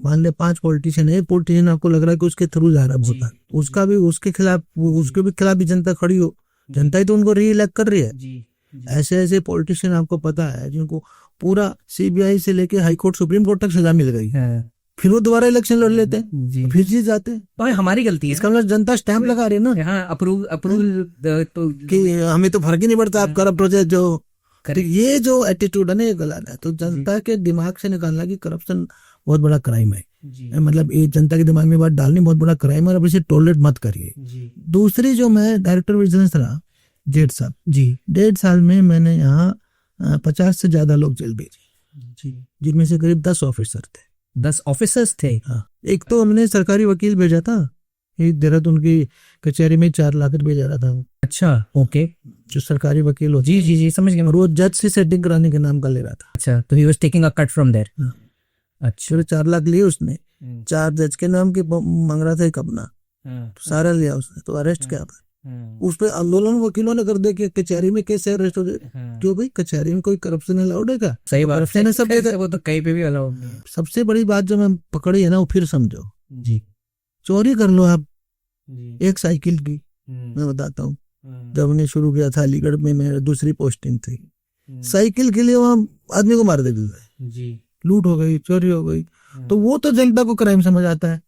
मान ले 5 पॉलिटिशियन है, पॉलिटिशियन आपको लग रहा है कि उसके थ्रू जा रहा है, उसका भी उसके खिलाफ भी जनता खड़ी हो, जनता ही तो उनको री इलेक्ट कर रही है। ऐसे ऐसे पॉलिटिशियन आपको पता है जिनको पूरा CBI से लेके हाई कोर्ट सुप्रीम कोर्ट तक सजा मिल गई है, फिर वो दोबारा इलेक्शन लड़ लेते हैं, फिर जीत जाते हैं। तो हमारी गलती है, इसका मतलब जनता स्टैंप लगा रही है ना, हाँ अप्रूवल तो कि हमें तो फर्क ही नहीं पड़ता आप करप्ट हो जाए जो। ये जो एटीट्यूड है ना ये गलत है। तो जनता के दिमाग से निकालना कि करप्शन बहुत बड़ा क्राइम है, मतलब ये जनता के दिमाग में बात डालनी बहुत बड़ा क्राइम है, और अब इसे टॉलरेट मत करिए। दूसरी जो मैं डायरेक्टर विजिलेंस रहा 1.5 साल जी, 1.5 साल में मैंने यहाँ 50 से ज्यादा लोग जेल भेजे, जिनमें से करीब 10 ऑफिसर थे। 10 ऑफिसर्स थे? हाँ। एक तो हमने सरकारी वकील भेजा था, एक देहरादून की कचहरी में 4 लाख रुपए जा रहा था। अच्छा ओके। जो सरकारी वकील हो जी जी जी समझ गया। वो जज से सेटिंग कराने के नाम का ले रहा था। अच्छा, तो he was taking a cut from there. अच्छा, 4 लाख लिए उसने, 4 जज के नाम के मांग रहा था एक अपना, तो सारा लिया उसने, तो अरेस्ट किया। उस पे आंदोलन वकीलों ने कर दिया कि कचहरी में कैसे अरेस्ट हो जाए, क्यों भाई कचहरी में कोई करप्शन अलाउड है क्या? सही बात है, सब वो तो कहीं पे भी अलाउड नहीं। सबसे बड़ी बात जो मैं पकड़ी है ना वो फिर समझो जी, चोरी कर लो आप एक साइकिल की मैं बताता हूँ। जब मैंने शुरू किया था अलीगढ़ में, मेरी दूसरी पोस्टिंग थी, साइकिल के लिए वहां आदमी को मार देते थे, लूट हो गई, चोरी हो गई, तो वो तो जनता को क्राइम समझ आता है,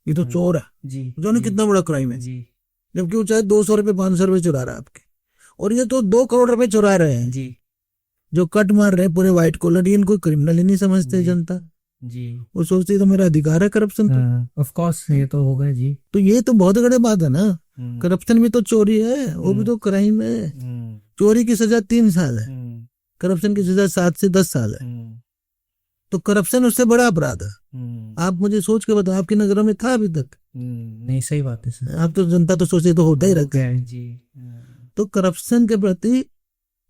ये तो चोर है, जो नहीं कितना बड़ा क्राइम है, जबकि वो चाहे 200 रुपए 500 रुपए चुरा रहा है आपके, और ये तो 2 करोड़ रुपए चुरा रहे हैं, जो कट मार रहे हैं पूरे व्हाइट कॉलर, इनको क्रिमिनल ही नहीं समझते जनता, वो सोचती तो मेरा अधिकार है करप्शन, तो ऑफ कोर्स ये तो होगा जी। तो ये तो बहुत बड़ी बात है ना, करप्शन भी तो चोरी है, वो भी तो क्राइम है। चोरी की सजा 3 साल है, करप्शन की सजा 7 से 10 साल है, तो करप्शन उससे बड़ा अपराध है। आप मुझे सोच के बताओ, आपकी नजरों में था अभी तक? नहीं, सही बात है सर। आप तो जनता तो सोचे तो होता ही रहता है जी। तो करप्शन के प्रति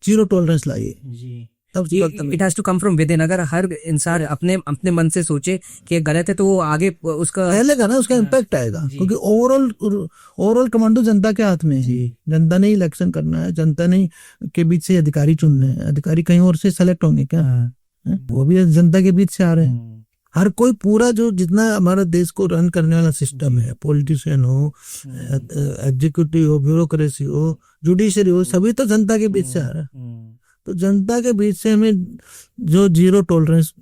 0 टॉलरेंस लाइए जी, तब it has to come from within. अगर हर इंसान अपने मन से सोचे कि ये गलत है, तो वो आगे उसका फैलेगा ना, उसका इम्पैक्ट आएगा, क्योंकि ओवरऑल कमांडो जनता के हाथ में है। जनता ने इलेक्शन करना है, जनता ने के बीच से अधिकारी चुनने हैं, अधिकारी कहीं और से सेलेक्ट होंगे क्या? वो भी जनता के बीच से आ रहे हैं। हर कोई पूरा जो जितना हमारा देश को रन करने वाला सिस्टम है, पॉलिटिशियन हो, एग्जीक्यूटिव हो, ब्यूरोक्रेसी हो, जुडिशरी हो, सभी तो जनता के बीच से आ रहा है। तो जनता के बीच से हमें जो 0 टॉलरेंस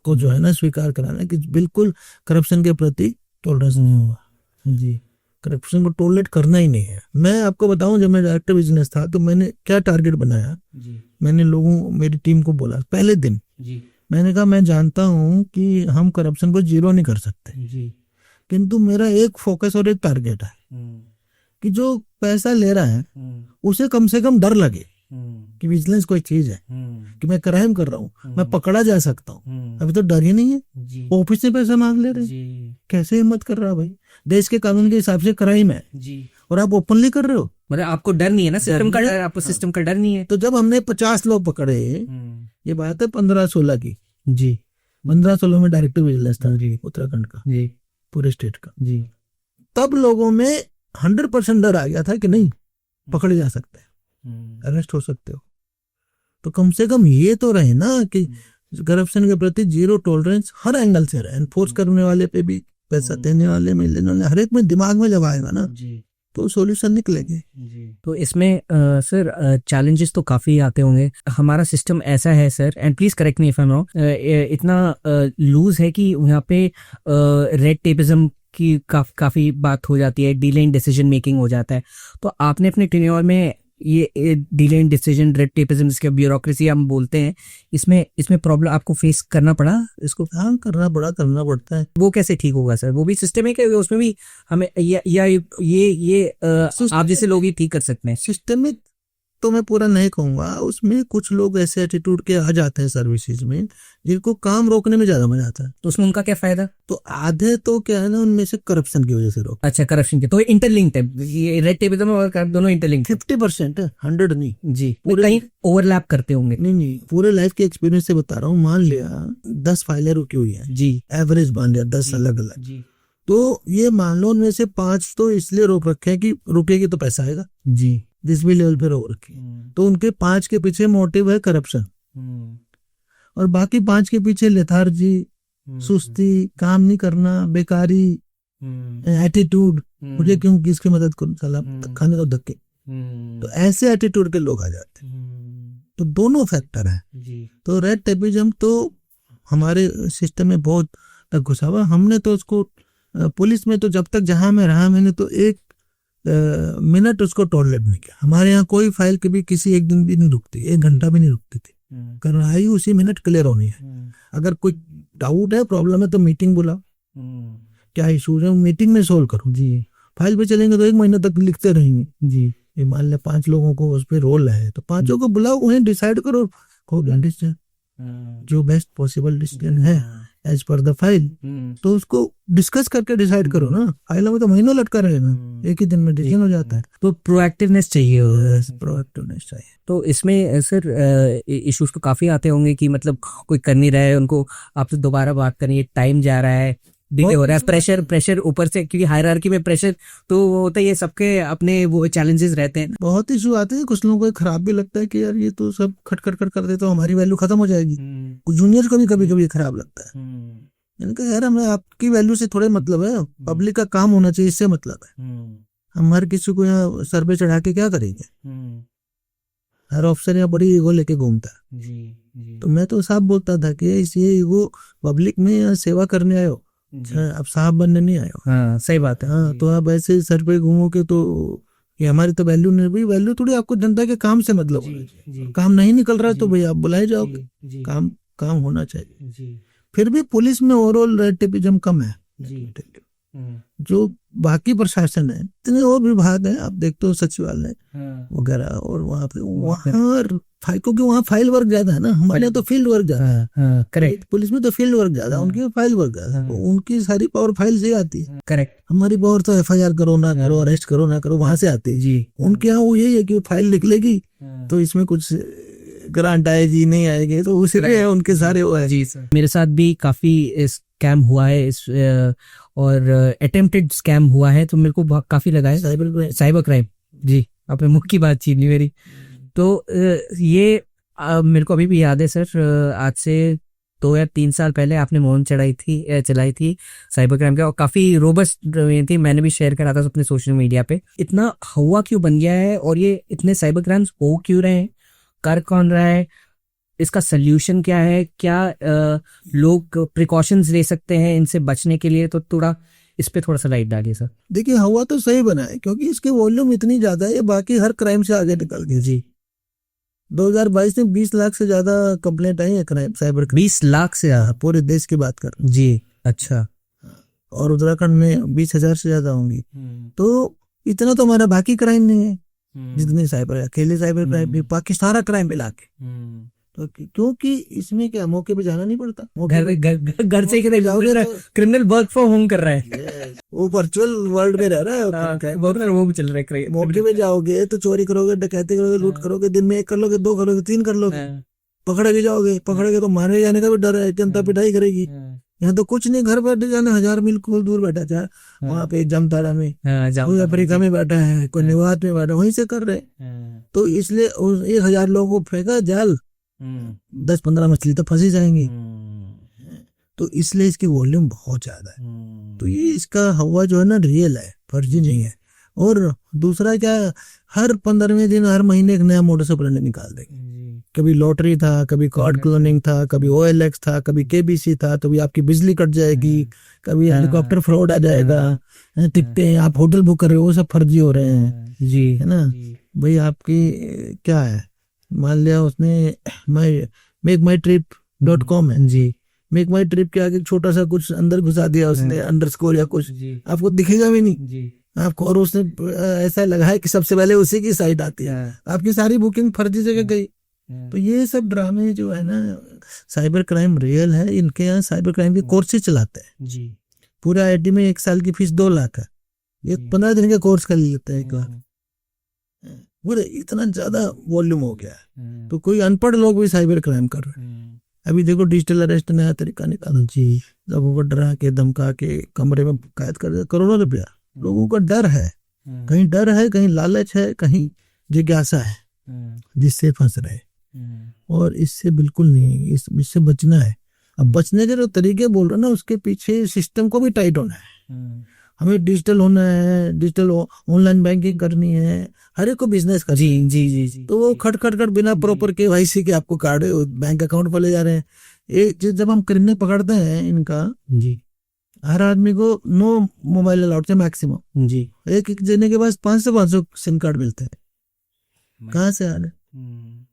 को जो है ना स्वीकार कराना, कि बिल्कुल करप्शन के प्रति टॉलरेंस नहीं होगा जी, करप्शन को टॉलरेट करना ही नहीं है। मैं आपको बताऊं, जब मैं डायरेक्टर बिजनेस था तो मैंने क्या टारगेट बनाया जी। मैंने मेरी टीम को बोला पहले दिन जी। मैंने कहा मैं जानता हूं कि हम करप्शन को 0 नहीं कर सकते जी, किंतु मेरा एक फोकस और एक टारगेट है कि जो पैसा ले रहा है उसे कम से कम डर लगे कि विजिलेंस कोई चीज है, कि मैं क्राइम कर रहा हूँ, मैं पकड़ा जा सकता हूँ। अभी तो डर ही नहीं है, ऑफिस से पैसा मांग ले रहे, कैसे हिम्मत कर रहा भाई? देश के कानून के हिसाब से क्राइम है जी, और आप ओपनली कर रहे हो, मतलब आपको डर नहीं है ना सिस्टम का, आपको सिस्टम का डर नहीं है। तो जब हमने 50 लोग पकड़े, ये बात है 15-16 की जी, 15-16 में डायरेक्टर विजिलेंस था जी, उत्तराखंड का जी, पूरे स्टेट का जी, तब लोगों में 100% डर आ गया था कि नहीं पकड़े जा सकते हैं, अरेस्ट हो सकते हो। तो कम से कम ये तो रहे ना कि करप्शन के प्रति 0 टॉलरेंस हर एंगल से रहे, एनफोर्स करने वाले पे भी, पैसा देने वाले में, लेने वाले, हर एक में दिमाग में जब आएगा ना तो सॉल्यूशन निकलेंगे। तो इसमें सर चैलेंजेस तो काफी आते होंगे। हमारा सिस्टम ऐसा है sir, and please correct me if I am wrong, इतना लूज है कि यहाँ पे रेड टेपिज्म की काफी बात हो जाती है, डिले इन डिसीजन मेकिंग हो जाता है। तो आपने अपने टेन्योर में ये delay in decision, red tapism, जिसके ब्यूरोक्रेसी हम बोलते हैं, इसमें प्रॉब्लम आपको फेस करना पड़ा? इसको करना पड़ता है। वो कैसे ठीक होगा सर? वो भी सिस्टम है कि उसमें भी हमें ये आप जैसे लोग ही ठीक कर सकते हैं? सिस्टमिक तो मैं पूरा नहीं कहूंगा, उसमें कुछ लोग ऐसे एटीट्यूड के आ जाते हैं सर्विसेज में जिनको काम रोकने में ज्यादा मजा आता है। तो उसमें उनका क्या फायदा? तो आधे तो क्या है ना, उनमें से करप्शन की वजह से रोक। अच्छा, करप्शन के तो इंटरलिंक्ड है, ये रेड टेपिज्म और करप्शन दोनों इंटरलिंक्ड। 50% है, 100 नहीं जी, पूरे कहीं ओवरलैप करते होंगे। नहीं, पूरे लाइफ के एक्सपीरियंस से बता रहा हूँ। मान लिया 10 फाइलें रुकी हुई है जी, एवरेज मान लिया 10 अलग अलग जी, तो ये मान लो उनमें से 5 तो इसलिए रोक रखे हैं कि रुकेगी तो पैसा आएगा जी, जिस भी लेवल पे रोक रखी, तो उनके 5 के पीछे मोटिव है करप्शन, और बाकी 5 के पीछे लेथार्जी, सुस्ती, काम नहीं करना, बेकारी, एटीट्यूड, मुझे क्यों किसकी मदद करूं, साला खाने तो धक्के, तो ऐसे एटीट्यूड के लोग आ जाते हैं। तो दोनों फैक्टर है। तो रेड टेपिज्म तो हमारे सिस्टम में बहुत तक घुसा हुआ। हमने तो उसको पुलिस में तो जब तक जहां मैं रहा, मैंने तो 1 मिनट उसको टॉलरेट नहीं किया। हमारे यहाँ कोई फाइल कभी किसी 1 दिन भी नहीं रुकती, 1 घंटा भी नहीं रुकती थी, कार्रवाई उसी मिनट क्लियर होनी है। अगर कोई डाउट है, प्रॉब्लम है, तो मीटिंग बुलाओ, क्या इशूज है मीटिंग में सोल्व करो जी। फाइल पे चलेंगे तो 1 महीना तक लिखते रहेंगे जी। ये मान लिया 5 लोगों को उस पर रोल है, तो 5 को बुलाओ, उन्हें डिसाइड करो जो बेस्ट पॉसिबल डिसीजन है एज पर द फाइल, तो उसको डिस्कस करके डिसाइड करो ना। फाइल में तो महीनों लटका रहेगा, 1 ही दिन में डिसीजन हो जाता है। तो प्रोएक्टिवनेस चाहिए, प्रोएक्टिवनेस चाहिए। तो इसमें सर इश्यूज तो काफी आते होंगे कि मतलब कोई कर नहीं रहा है, उनको आपसे दोबारा बात करनी, टाइम जा रहा है, डिले हो रहा है, प्रेशर ऊपर से, क्योंकि हायरार्की में प्रेशर तो होता है, ये सबके अपने वो चैलेंजेस रहते हैं। बहुत इशू आते हैं। कुछ लोगों को खराब भी लगता है कि यार ये तो सब खट कर दे तो हमारी वैल्यू खत्म हो जाएगी। कुछ जूनियर को भी कभी कभी खराब लगता है, मैंने कहा यार हमें आपकी वैल्यू से थोड़े मतलब है, पब्लिक का काम होना चाहिए, इससे मतलब है। हम हर किसी को यहाँ सर पे चढ़ा के क्या करेंगे? हर ऑफिसर यहाँ बड़ी ईगो लेके घूमता है। तो मैं तो साफ बोलता था कि ये ईगो पब्लिक में यहाँ सेवा करने आए हो, आप साहब बनने नहीं आए हो। हाँ सही बात है। हाँ, तो आप ऐसे सर पे घूमोगे तो ये हमारी तो वैल्यू नहीं। भाई वैल्यू थोड़ी, आपको जनता के काम से मतलब होना चाहिए। काम नहीं निकल रहा है तो भाई आप बुलाए जाओगे, काम होना चाहिए। फिर भी पुलिस में ओवरऑल रेटिज्म कम है। जो बाकी प्रशासन है, इतने और विभाग हैं, आप देखते हो सचिवालय वगैरह, और वहाँ क्योंकि वहाँ फाइल वर्क ज्यादा है ना, हमारे यहाँ तो फील्ड वर्क ज्यादा है। करेक्ट। पुलिस में तो फील्ड वर्क ज्यादा, उनकी फाइल वर्क ज्यादा, उनकी सारी पावर फाइल से आती है। करेक्ट। हमारी पावर तो FIR करो ना करो, अरेस्ट करो ना करो, वहां से आती है जी। उनके यहाँ वो यही है कि फाइल निकलेगी तो इसमें कुछ ग्रांट आएगी नहीं आएगी, तो उसी पे उनके सारे वो है जी सर। मेरे साथ भी काफी स्कैम हुआ है इस और अटेम्प्टेड स्कैम हुआ है, तो मेरे को काफी लगा है साइबर क्राइम। जी आपने मुख की बात छीन ली मेरी। तो ये मेरे को अभी भी याद है सर, आज से 2 या 3 साल पहले आपने मुहिम चलाई थी साइबर क्राइम का, और काफी रोबस्ट थी। मैंने भी शेयर करा था अपने सोशल मीडिया पे। इतना हुआ क्यों बन गया है, और ये इतने साइबर क्राइम्स हो क्यों रहे हैं, कर कौन रहा है, इसका सल्यूशन क्या है, क्या लोग प्रिकॉशंस ले सकते हैं इनसे बचने के लिए? तो थोड़ा इस पे थोड़ा सा लाइट डालिए सर। देखिए हुआ तो सही बना है, क्योंकि इसके वॉल्यूम इतनी ज्यादा है, ये बाकी हर क्राइम से आगे निकल गई जी। 2022 में 20 लाख से ज्यादा कंप्लेंट आई है क्राइम, साइबर क्राइम। 20 लाख से ज्यादा पूरे देश की बात कर जी। अच्छा। और उत्तराखंड में 20,000 से ज्यादा होंगी। तो इतना तो हमारा बाकी क्राइम नहीं है जितने साइबर, अकेले साइबर क्राइम भी, बाकी सारा क्राइम मिला के। तो क्योंकि इसमें क्या मौके पे जाना नहीं पड़ता, घर से ही जाओगे, क्रिमिनल वर्क फ्रॉम होम कर रहा है, वो वर्चुअल वर्ल्ड में रह रहा है, वो भी चल रहा है। मौके पे जाओगे तो चोरी करोगे, डकैती करोगे, लूट करोगे, दिन में 1 कर लोगे, 2 करोगे, 3 कर लोगे, पकड़े जाओगे, पकड़े तो मारे जाने का भी डर है, जनता पिटाई करेगी। यहाँ तो कुछ नहीं, घर बैठे जाने 1000 मील दूर बैठा चाहे वहां पे जमताड़ा में, कोई अफ्रीका में बैठा है, कोई निवात में बैठा, वहीं से कर रहे। तो इसलिए 1000 लोगों को फेंका जाल, 10-15 मछली तो फंसी जाएंगी। तो इसलिए इसकी वॉल्यूम बहुत ज्यादा है। तो ये इसका हवा जो है ना रियल है, फर्जी नहीं है। और दूसरा क्या, हर 15वें दिन हर महीने एक नया मोटर ऑपरेंडी निकाल देंगे। कभी लॉटरी था, कभी कार्ड क्लोनिंग था, कभी OLX था, कभी KBC था, कभी आपकी बिजली कट जाएगी, कभी हेलीकॉप्टर फ्रॉड आ जाएगा, टिकटें आप होटल बुक कर रहे हो वो सब फर्जी हो रहे हैं जी, है ना। भाई आपकी क्या है, मान लिया उसने makeMyTrip.com है जी, मेक माई ट्रिप के आगे छोटा सा कुछ अंदर घुसा दिया उसने, अंडरस्कोर या कुछ, आपको दिखेगा भी नहीं आपको, और उसने ऐसा लगा है कि सबसे पहले उसी की साइट आती है, आपकी सारी बुकिंग फर्जी जगह गई। तो ये सब ड्रामे जो है ना, साइबर क्राइम रियल है। इनके यहाँ साइबर क्राइम के कोर्सेज चलाते हैं जी। पूरा IT में 1 साल की फीस 2 लाख है, ये 15 दिन का कोर्स कर लेते हैं 1 लाख। पूरे इतना ज्यादा वॉल्यूम हो गया है, तो कोई अनपढ़ लोग भी साइबर क्राइम कर रहे हैं। अभी देखो डिजिटल अरेस्ट नया तरीका निकाला जी, लोगों को डरा के धमका के कमरे में कैद कर दिया, करोड़ों रुपया। लोगों का डर है, कहीं डर है, कहीं लालच है, कहीं जिज्ञासा है, जिससे फंस रहे। और इससे बिल्कुल नहीं, इससे बचना है। अब बचने के जो तरीके बोल रहे ना, उसके पीछे सिस्टम को भी टाइट होना है। हमें डिजिटल होना है, डिजिटल ऑनलाइन बैंकिंग करनी है, हर एक को बिजनेस करना है। जी। तो वो खट बिना प्रॉपर KYC के आपको कार्ड बैंक अकाउंट पर ले जा रहे हैं। एक जब हम क्रिमिनल पकड़ते हैं इनका जी, हर आदमी को 9 मोबाइल अलाउड है मैक्सिमम जी। एक जने के पास 500 सिम कार्ड मिलते हैं, कहाँ से आ रहे?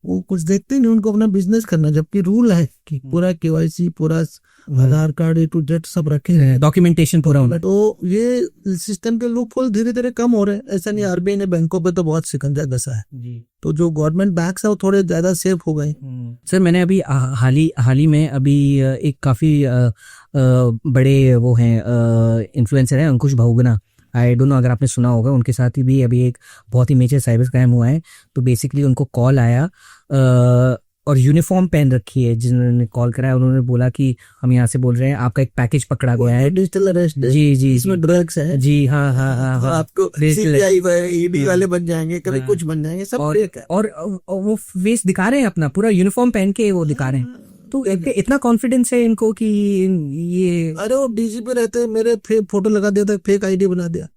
वो कुछ देखते नहीं, उनको अपना बिजनेस करना, जबकि रूल है कि पूरा KYC, पूरा आधार कार्ड A to Z सब रखे हैं, डॉक्यूमेंटेशन पूरा होना। तो ये सिस्टम के लूपहोल धीरे धीरे कम हो रहे हैं। ऐसा नहीं, RBI ने बैंकों पे तो बहुत शिकंजा कसा है जी। तो जो गवर्नमेंट बैंक्स है वो थोड़े ज्यादा सेफ हो गए। सर मैंने अभी हाल ही में अभी एक काफी बड़े वो हैं इन्फ्लुएंसर हैं, अंकुश बहुगुणा, आई डोंट नो अगर आपने सुना होगा, उनके साथ ही भी अभी एक बहुत ही मेजर साइबर क्राइम हुआ है। तो बेसिकली उनको कॉल आया और यूनिफॉर्म पहन रखी है जिन्होंने कॉल करा है, उन्होंने बोला कि हम यहाँ से बोल रहे हैं आपका एक पैकेज पकड़ा गया है, डिजिटल अरेस्ट जी, इसमें ड्रग्स है जी, हाँ, आपको ED वाले बन जाएंगे, कभी कुछ बन जाएंगे सब। और वो फेस दिखा रहे हैं अपना, पूरा यूनिफॉर्म पहन के वो दिखा रहे हैं। तो इतना कॉन्फिडेंस है इनको कि ये, अरे वो डीजी पे रहते, मेरे फोटो लगा दिया था, फेक आईडी बना दिया।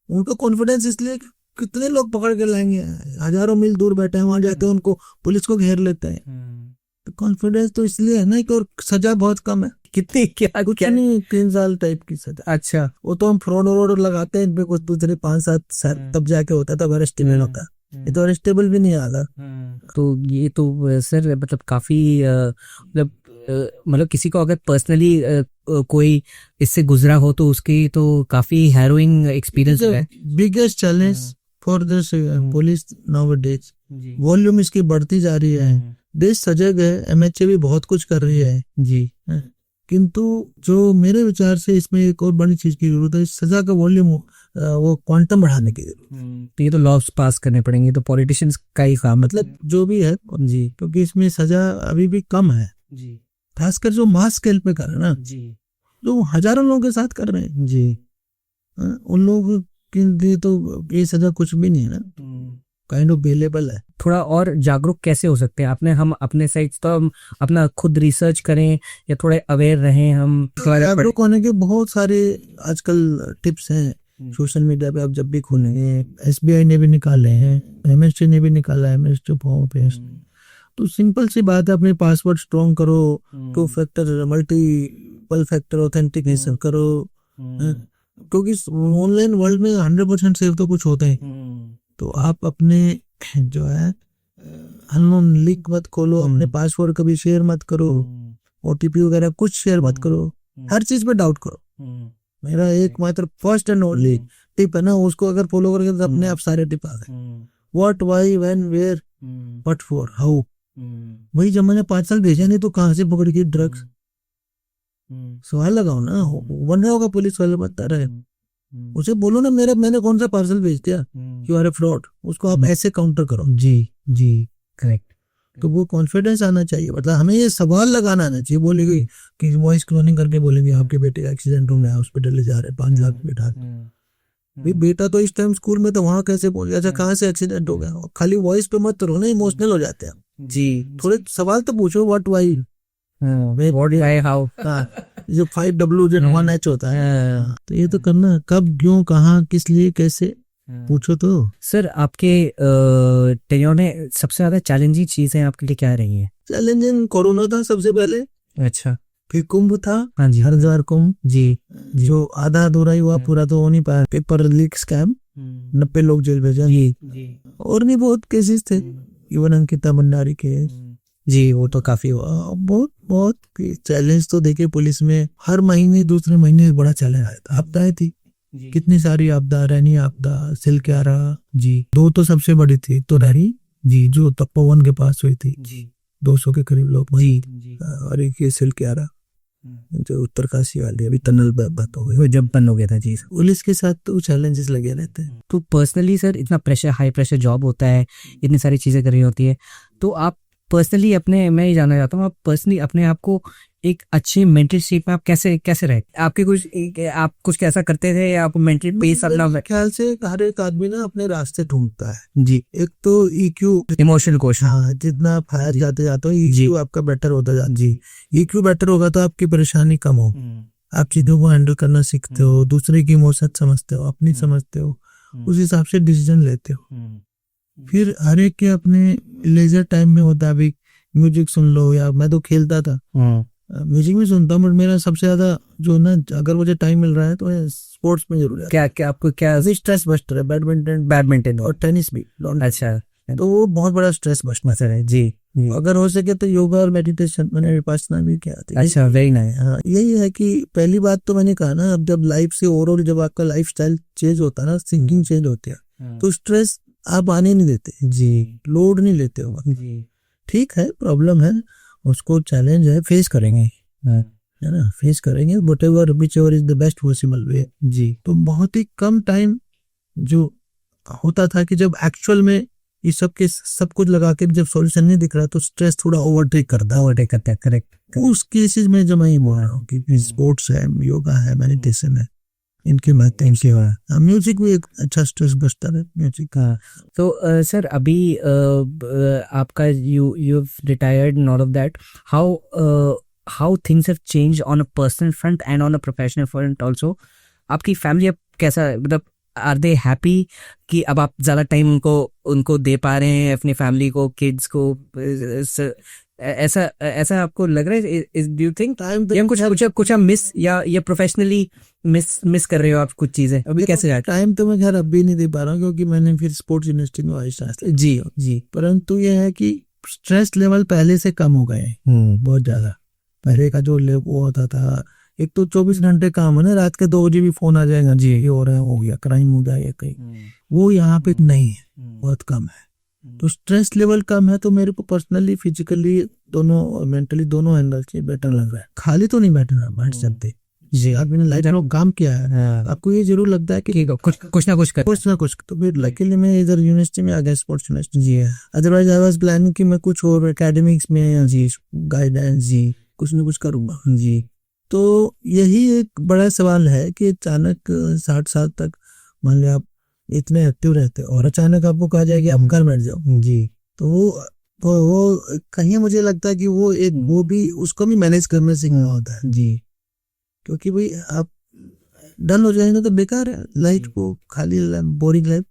उनको कॉन्फिडेंस इसलिए कि कितने लोग पकड़ के लाएंगे, हजारों मील दूर बैठे हैं, वहां जाते हैं उनको पुलिस को घेर लेते हैं। तो कॉन्फिडेंस तो इसलिए है ना कि, और सजा बहुत कम है। कितनी क्या कुछ नहीं, 3 साल टाइप की सजा। अच्छा, वो तो हम फ्रॉड व्रॉड लगाते हैं इनपे, कुछ दूसरे 5-7 साल तब जाके होता है, तब अरेस्टेबल होता है। ये तो अरेस्टेबल भी नहीं आगा। तो ये तो सर मतलब काफी मतलब किसी को अगर पर्सनली कोई इससे गुजरा हो तो उसकी तो काफी हैरोइंग एक्सपीरियंस है। Biggest challenge for this police nowadays. Volume इसकी बढ़ती जा रही है, देश सजग है, एमएचए भी बहुत कुछ कर रही है जी, किंतु जो मेरे विचार से इसमें एक और बड़ी चीज की जरूरत है, सजा का वॉल्यूम वो क्वांटम बढ़ाने की जरूरत। तो ये तो लॉस पास करने पड़ेंगे, तो पॉलिटिशियंस का ही काम, मतलब जो भी है जी, क्योंकि इसमें सजा अभी भी कम है जी, खासकर जो मास स्केल पे कर रहे हैं ना, जी, जो हजारों लोगों के साथ कर रहे हैं जी, उन लोगों के लिए तो ये सजा कुछ भी नहीं है ना, काइंड ऑफ बेलेबल है। थोड़ा और जागरूक कैसे हो सकते हैं आपने, हम अपने साइड तो हम अपना खुद रिसर्च करें या थोड़े अवेयर रहें हम? जागरूक होने के बहुत सारे आजकल टिप्स हैं सोशल मीडिया पे, आप जब भी खोलेंगे, एसबीआई ने भी निकाले हैं, एमएसटी ने भी निकाला है, एमएसटी फॉर्म पे। तो सिंपल सी बात है, अपने पासवर्ड स्ट्रॉन्ग करो, 2 फैक्टर मल्टीपल फैक्टर ऑथेंटिकेशन करो, क्योंकि ऑनलाइन वर्ल्ड में 100% सेफ तो कुछ होता है। तो आप अपने जो है अननोन लिंक मत खोलो, अपने पासवर्ड कभी शेयर मत करो, ओटीपी वगैरह कुछ शेयर मत करो, हर चीज पे डाउट करो। मेरा एकमात्र फर्स्ट एंड ओनली टिप है ना, उसको अगर फॉलो करोगे तो अपने आप सारे टिप आ गए। What, why, when, where, what for, how. वही जब मैंने 5 साल भेजा नहीं तो कहाँ से पकड़ के ड्रग्स? सवाल लगाओ ना, बन रहा होगा पुलिस वाले बता रहे, उसे बोलो ना मैंने कौन सा पार्सल भेज दिया, यू आर ए फ्रॉड। उसको आप ऐसे काउंटर करो। जी जी, करेक्ट। तो वो कॉन्फिडेंस आना चाहिए, मतलब हमें ये सवाल लगाना आना चाहिए। बोलेगी कि वॉइस क्लोनिंग करके बोलेंगे आपके बेटे का एक्सीडेंट हो गया, हॉस्पिटल ले जा रहे, 5 लाख बैठा। बेटा तो इस टाइम स्कूल में, तो वहां कैसे बोल गया, अच्छा कहाँ से एक्सीडेंट हो गया? खाली वॉइस पे मत रहो ना, इमोशनल हो जाते हैं जी। थोड़े सवाल तो पूछो, व्हाट, व्हाई, हाउ, जो 5W जो 1H होता है, तो ये तो करना, कब, क्यों, कहाँ, किस लिए, कैसे पूछो। तो सर आपके टेन्योर ने सबसे ज्यादा चैलेंजिंग चीजें आपके लिए क्या रही हैं? चैलेंजिंग कोरोना था सबसे पहले, अच्छा, फिर कुंभ था, हाँ जी, हरिद्वार कुंभ जी, जो आधा अधूरा ही हुआ, पूरा तो हो नहीं पाया। पेपर लीक स्कैम, 90 लोग जेल भेजा जी, और भी बहुत केसेस थे, इवन अंकिता भंडारी केस जी, वो तो काफी हुआ। बहुत बहुत चैलेंज तो देखे पुलिस में, हर महीने दूसरे महीने बड़ा चैलेंज आया था। आपदाएं थी कितनी सारी, आपदा, रैनी आपदा, सिलक्यारा जी, 2 तो सबसे बड़ी थी, तो रैनी जी जो तपोवन के पास हुई थी, 200 के करीब लोग जी, और एक ये सिलक्यारा जो उत्तरकाशी वाली, अभी टनल बंद हो गई, जब बंद हो गया था जी। पुलिस के साथ तो चैलेंजेस लगे रहते हैं। तो पर्सनली सर इतना प्रेशर, हाई प्रेशर जॉब होता है, इतनी सारी चीजें करनी होती है, तो आप पर्सनली अपने, मैं ये जानना चाहता हूँ, आप पर्सनली अपने आप को एक अच्छी मेंटल स्टेट में आप कैसे रहे? आपके आप कुछ ऐसा करते थे या आपको मेंटल पीस अपना? ख्याल से हर एक आदमी ना अपने रास्ते ढूंढता है जी। एक तो EQ, इमोशनल क्वेश्चन, हाँ, जितना आप हायर जाते जाते हो EQ आपका बेटर होता जाता जी। EQ बेटर होगा तो आपकी परेशानी कम हो, आप चीजों को हैंडल करना सीखते हो, दूसरे की इमोशन समझते हो, अपनी समझते हो, उस हिसाब से डिसीजन लेते हो। फिर हर एक के अपने लेजर टाइम में मुताबिक म्यूजिक सुन लो, या मैं तो खेलता था, म्यूजिक भी सुनता हूँ, बट मेरा सबसे ज्यादा जो ना, अगर मुझे टाइम मिल रहा है तो स्पोर्ट्स में जरूर है। क्या आपको क्या स्ट्रेस बस्टर है, बैडमिंटन और टेनिस भी। अच्छा, तो वो बहुत बड़ा स्ट्रेस बस्टर है जी। अगर हो सके तो योगा और मेडिटेशन, मैंने विपासना भी किया था। अच्छा, वेरी नाइस। हाँ, यही है कि पहली बात तो मैंने कहा ना, अब जब लाइफ से ओवरऑल जब आपका लाइफ स्टाइल चेंज होता है ना, थिंकिंग चेंज होती है, तो स्ट्रेस आप आने नहीं देते जी, लोड नहीं लेते हो जी। ठीक है, प्रॉब्लम है, उसको चैलेंज है, फेस करेंगे, है ना, फेस करेंगे, whatever whichever is the best possible way जी। तो बहुत ही कम टाइम जो होता था कि जब एक्चुअल में ये सब कुछ लगा के जब सॉल्यूशन नहीं दिख रहा तो स्ट्रेस थोड़ा ओवरटेक करता है। करेक्ट। उस केसेस में जब मैं ये बोल रहा हूँ कि स्पोर्ट्स है, योगा है, मेडिटेशन है, इनके माध्यम म्यूजिक भी एक अच्छा स्ट्रेस बस्टर है म्यूजिक का। तो सर अभी आपका you retired and all of that, how things have change on a personal front end on a professional front also. आपकी फैमिली अब कैसा, मतलब आर दे हैप्पी कि अब आप ज़्यादा टाइम उनको दे पा रहे हैं, अपनी फैमिली को, किड्स को, ऐसा आपको लग रहा है? डू यू थिंक कुछ आप मिस या प्रोफेशनली मिस कर रहे हो आप कुछ चीजें अभी? कैसे जाए टाइम तो मैं खैर अभी नहीं दे पा रहा हूँ क्योंकि मैंने फिर स्पोर्ट्स यूनिवर्सिटी में जी जी, परंतु यह है कि स्ट्रेस लेवल पहले से कम हो गए बहुत ज्यादा। पहले का जो वो होता था, एक तो 24 घंटे काम है ना, रात के 2 बजे भी फोन आ जाएगा जी ये हो रहा है, हो गया क्राइम हो जाएगा कहीं, वो यहाँ पे नहीं है, बहुत कम है। तो स्ट्रेस लेवल कम है, तो मेरे को पर्सनली फिजिकली दोनों मेंटली दोनों एंगल से बेटर लग रहा है। खाली तो नहीं बैठ रहा बैठ सकते जी, आपने लाइफ में काम किया है, आपको ये जरूर लगता है कि कुछ ना कुछ तो फिर लकीली मैं इधर यूनिवर्सिटी में आ गया, स्पोर्ट्स यूनिवर्सिटी जी है। अदरवाइज आई वाज प्लानिंग कि मैं कुछ और एकेडमिक्स में जी, गाइडेंस जी, कुछ ना कुछ करूंगा जी। तो यही एक बड़ा सवाल है कि अचानक 60 साल तक मान लिया आप इतने एक्टिव रहते और अचानक आपको कहा जाए कि आप घर बैठ जाओ जी, तो वो कहीं मुझे लगता है कि वो भी उसको भी मैनेज करने सीखना होता है जी, क्योंकि भाई आप डल हो जाएंगे तो बेकार है लाइफ को, खाली बोरिंग लाइफ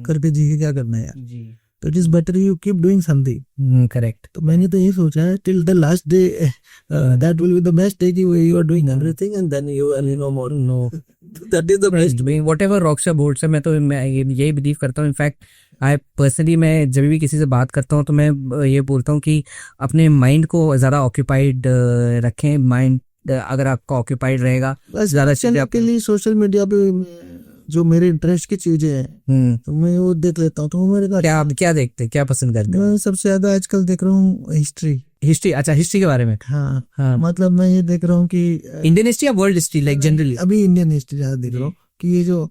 करके जी के क्या करना है यार। तो it is better you keep doing something. Correct. तो मैंने तो यही सोचा है till the last day, that will be the best day, you are doing everything and then you are no more, no that is the best. Whatever rockstar बोल्ट्स है, मैं यही बिलीव करता हूँ। इनफैक्ट आई पर्सनली, मैं जब भी किसी से बात करता हूँ तो मैं ये बोलता हूँ कि अपने माइंड को ज़्यादा ऑक्यूपाइड रखें। माइंड अगर आपका ऑक्यूपाइड रहेगा, ज़्यादा चीज़ें के लिए सोशल मीडिया पे जो मेरे इंटरेस्ट की चीजें हैं तो मैं वो देख लेता हूँ। तो मेरे क्या देखते हैं, क्या पसंद करते हैं? मैं सबसे ज्यादा आजकल देख रहा हूँ हिस्ट्री। अच्छा, हिस्ट्री के बारे में। हाँ। मतलब मैं ये देख रहा हूँ कि इंडियन हिस्ट्री या वर्ल्ड हिस्ट्री, लाइक जनरली? अभी इंडियन हिस्ट्री ज्यादा देख रहा हूँ कि ये जो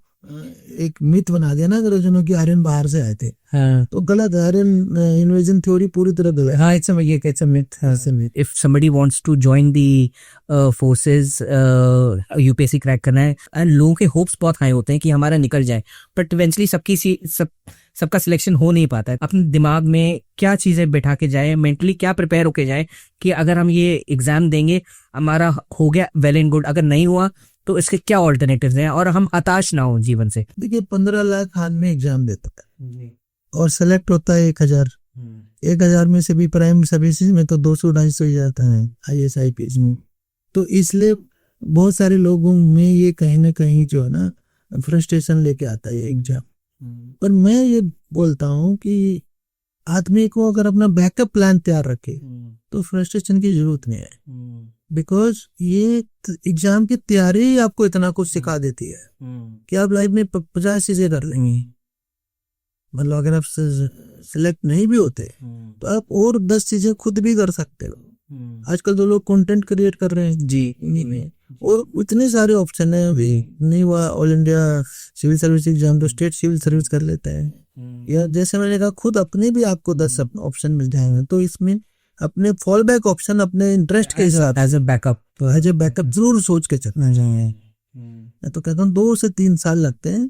एक मिथ बना दिया ना अंग्रेजों की आर्यन बाहर से आए थे, हाँ, तो गलत है। आर्यन इन्वेजन थ्योरी पूरी तरह गलत है। हाँ, it's a myth. If somebody wants to join the forces, UPSC crack करना है, एंड लोगों के होप्स बहुत हाई होते हैं कि हमारा निकल जाए, बट इवेंचुअली सबका सिलेक्शन हो नहीं पाता है। अपने दिमाग में क्या चीजें बैठा के जाए, मेंटली क्या प्रिपेयर होके जाए कि अगर हम ये एग्जाम देंगे हमारा हो गया, वेल एंड गुड, अगर नहीं हुआ तो इसके क्या ऑल्टरनेटिव्स हैं, और हम हताश ना हो जीवन से। देखिए 15 लाख आदमी एग्जाम देता है और सेलेक्ट होता है 1000 में से भी प्राइम सर्विसेज में तो 200-250 ही जाता है IAS IPS में। तो इसलिए बहुत सारे लोगों में ये कहीं ना कहीं जो है ना फ्रस्ट्रेशन लेके आता है एग्जाम। पर मैं ये बोलता हूँ कि आदमी को अगर अपना बैकअप प्लान तैयार रखे तो फ्रस्ट्रेशन की जरूरत नहीं है, बिकॉज ये एग्जाम की तैयारी ही आपको इतना कुछ सिखा देती है कि आप लाइफ में 50 चीजें कर लेंगे। मतलब अगर आप सिलेक्ट नहीं भी होते तो आप और 10 चीजें खुद भी कर सकते हो। आजकल तो लोग कंटेंट क्रिएट कर रहे हैं जी इन्हीं में, और इतने सारे ऑप्शन है। अभी नहीं हुआ all India civil service exam तो स्टेट सिविल सर्विस कर लेता है, या जैसे मैंने कहा खुद अपने भी आपको 10 ऑप्शन मिल जाएंगे। तो इसमें अपने फॉल बैक ऑप्शन अपने इंटरेस्ट के हिसाब एज ए बैकअप जरूर सोच के चलना चाहिए। मैं तो कहता हूँ 2 से 3 साल लगते हैं,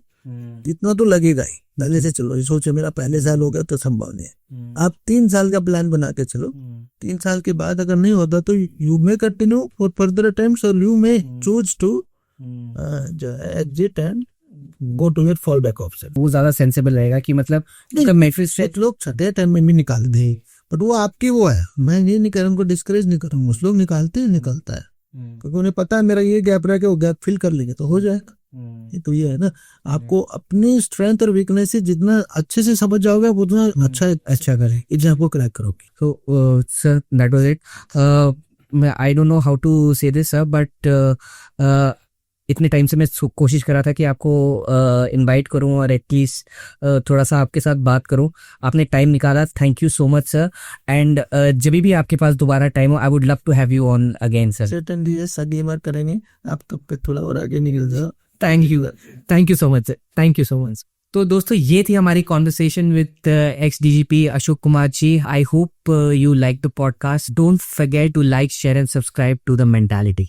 इतना तो लगेगा ही। पहले से चलो, सोचे मेरा पहले साल हो गया तो संभव नहीं है। आप 3 साल का प्लान बना के चलो। 3 साल के बाद अगर नहीं होता तो you may continue for further attempts और you may choose to exit and go to your fall back option. वो ज्यादा सेंसिबल रहेगा कि मतलब लोग छठे टाइम में भी निकाल दे, बट वो आपकी वो है। मैं ये नहीं कर रहा, उनको डिस्करेज नहीं कर रहा हूँ। उस लोग निकालते हैं, निकलता है क्योंकि उन्हें पता है मेरा ये गैप रह के वो गैप फिल कर लेंगे तो हो जाएगा। तो ये है ना, आपको अपनी स्ट्रेंथ और वीकनेस जितना अच्छे से समझ जाओगे आप उतना अच्छा करें एग्जाम को क्रैक करोगे। So sir, that was it. I don't know how to say this sir, but इतने टाइम से मैं कोशिश कर रहा था कि आपको इनवाइट करूं और एटलीस्ट थोड़ा सा आपके साथ बात करूं। आपने टाइम निकाला, thank you so much sir. And जब भी आपके पास दोबारा टाइम हो, I would love to have you on again sir. Certainly yes, अगली बार करेंगे। आप तो पे थोड़ा और आगे निकल जाओ। Thank you so much sir, thank you so much. तो दोस्तों ये थी हमारी conversation with ex DGP Ashok Kumar ji. I hope you like the podcast. Don't forget to like, share and subscribe to the mentality.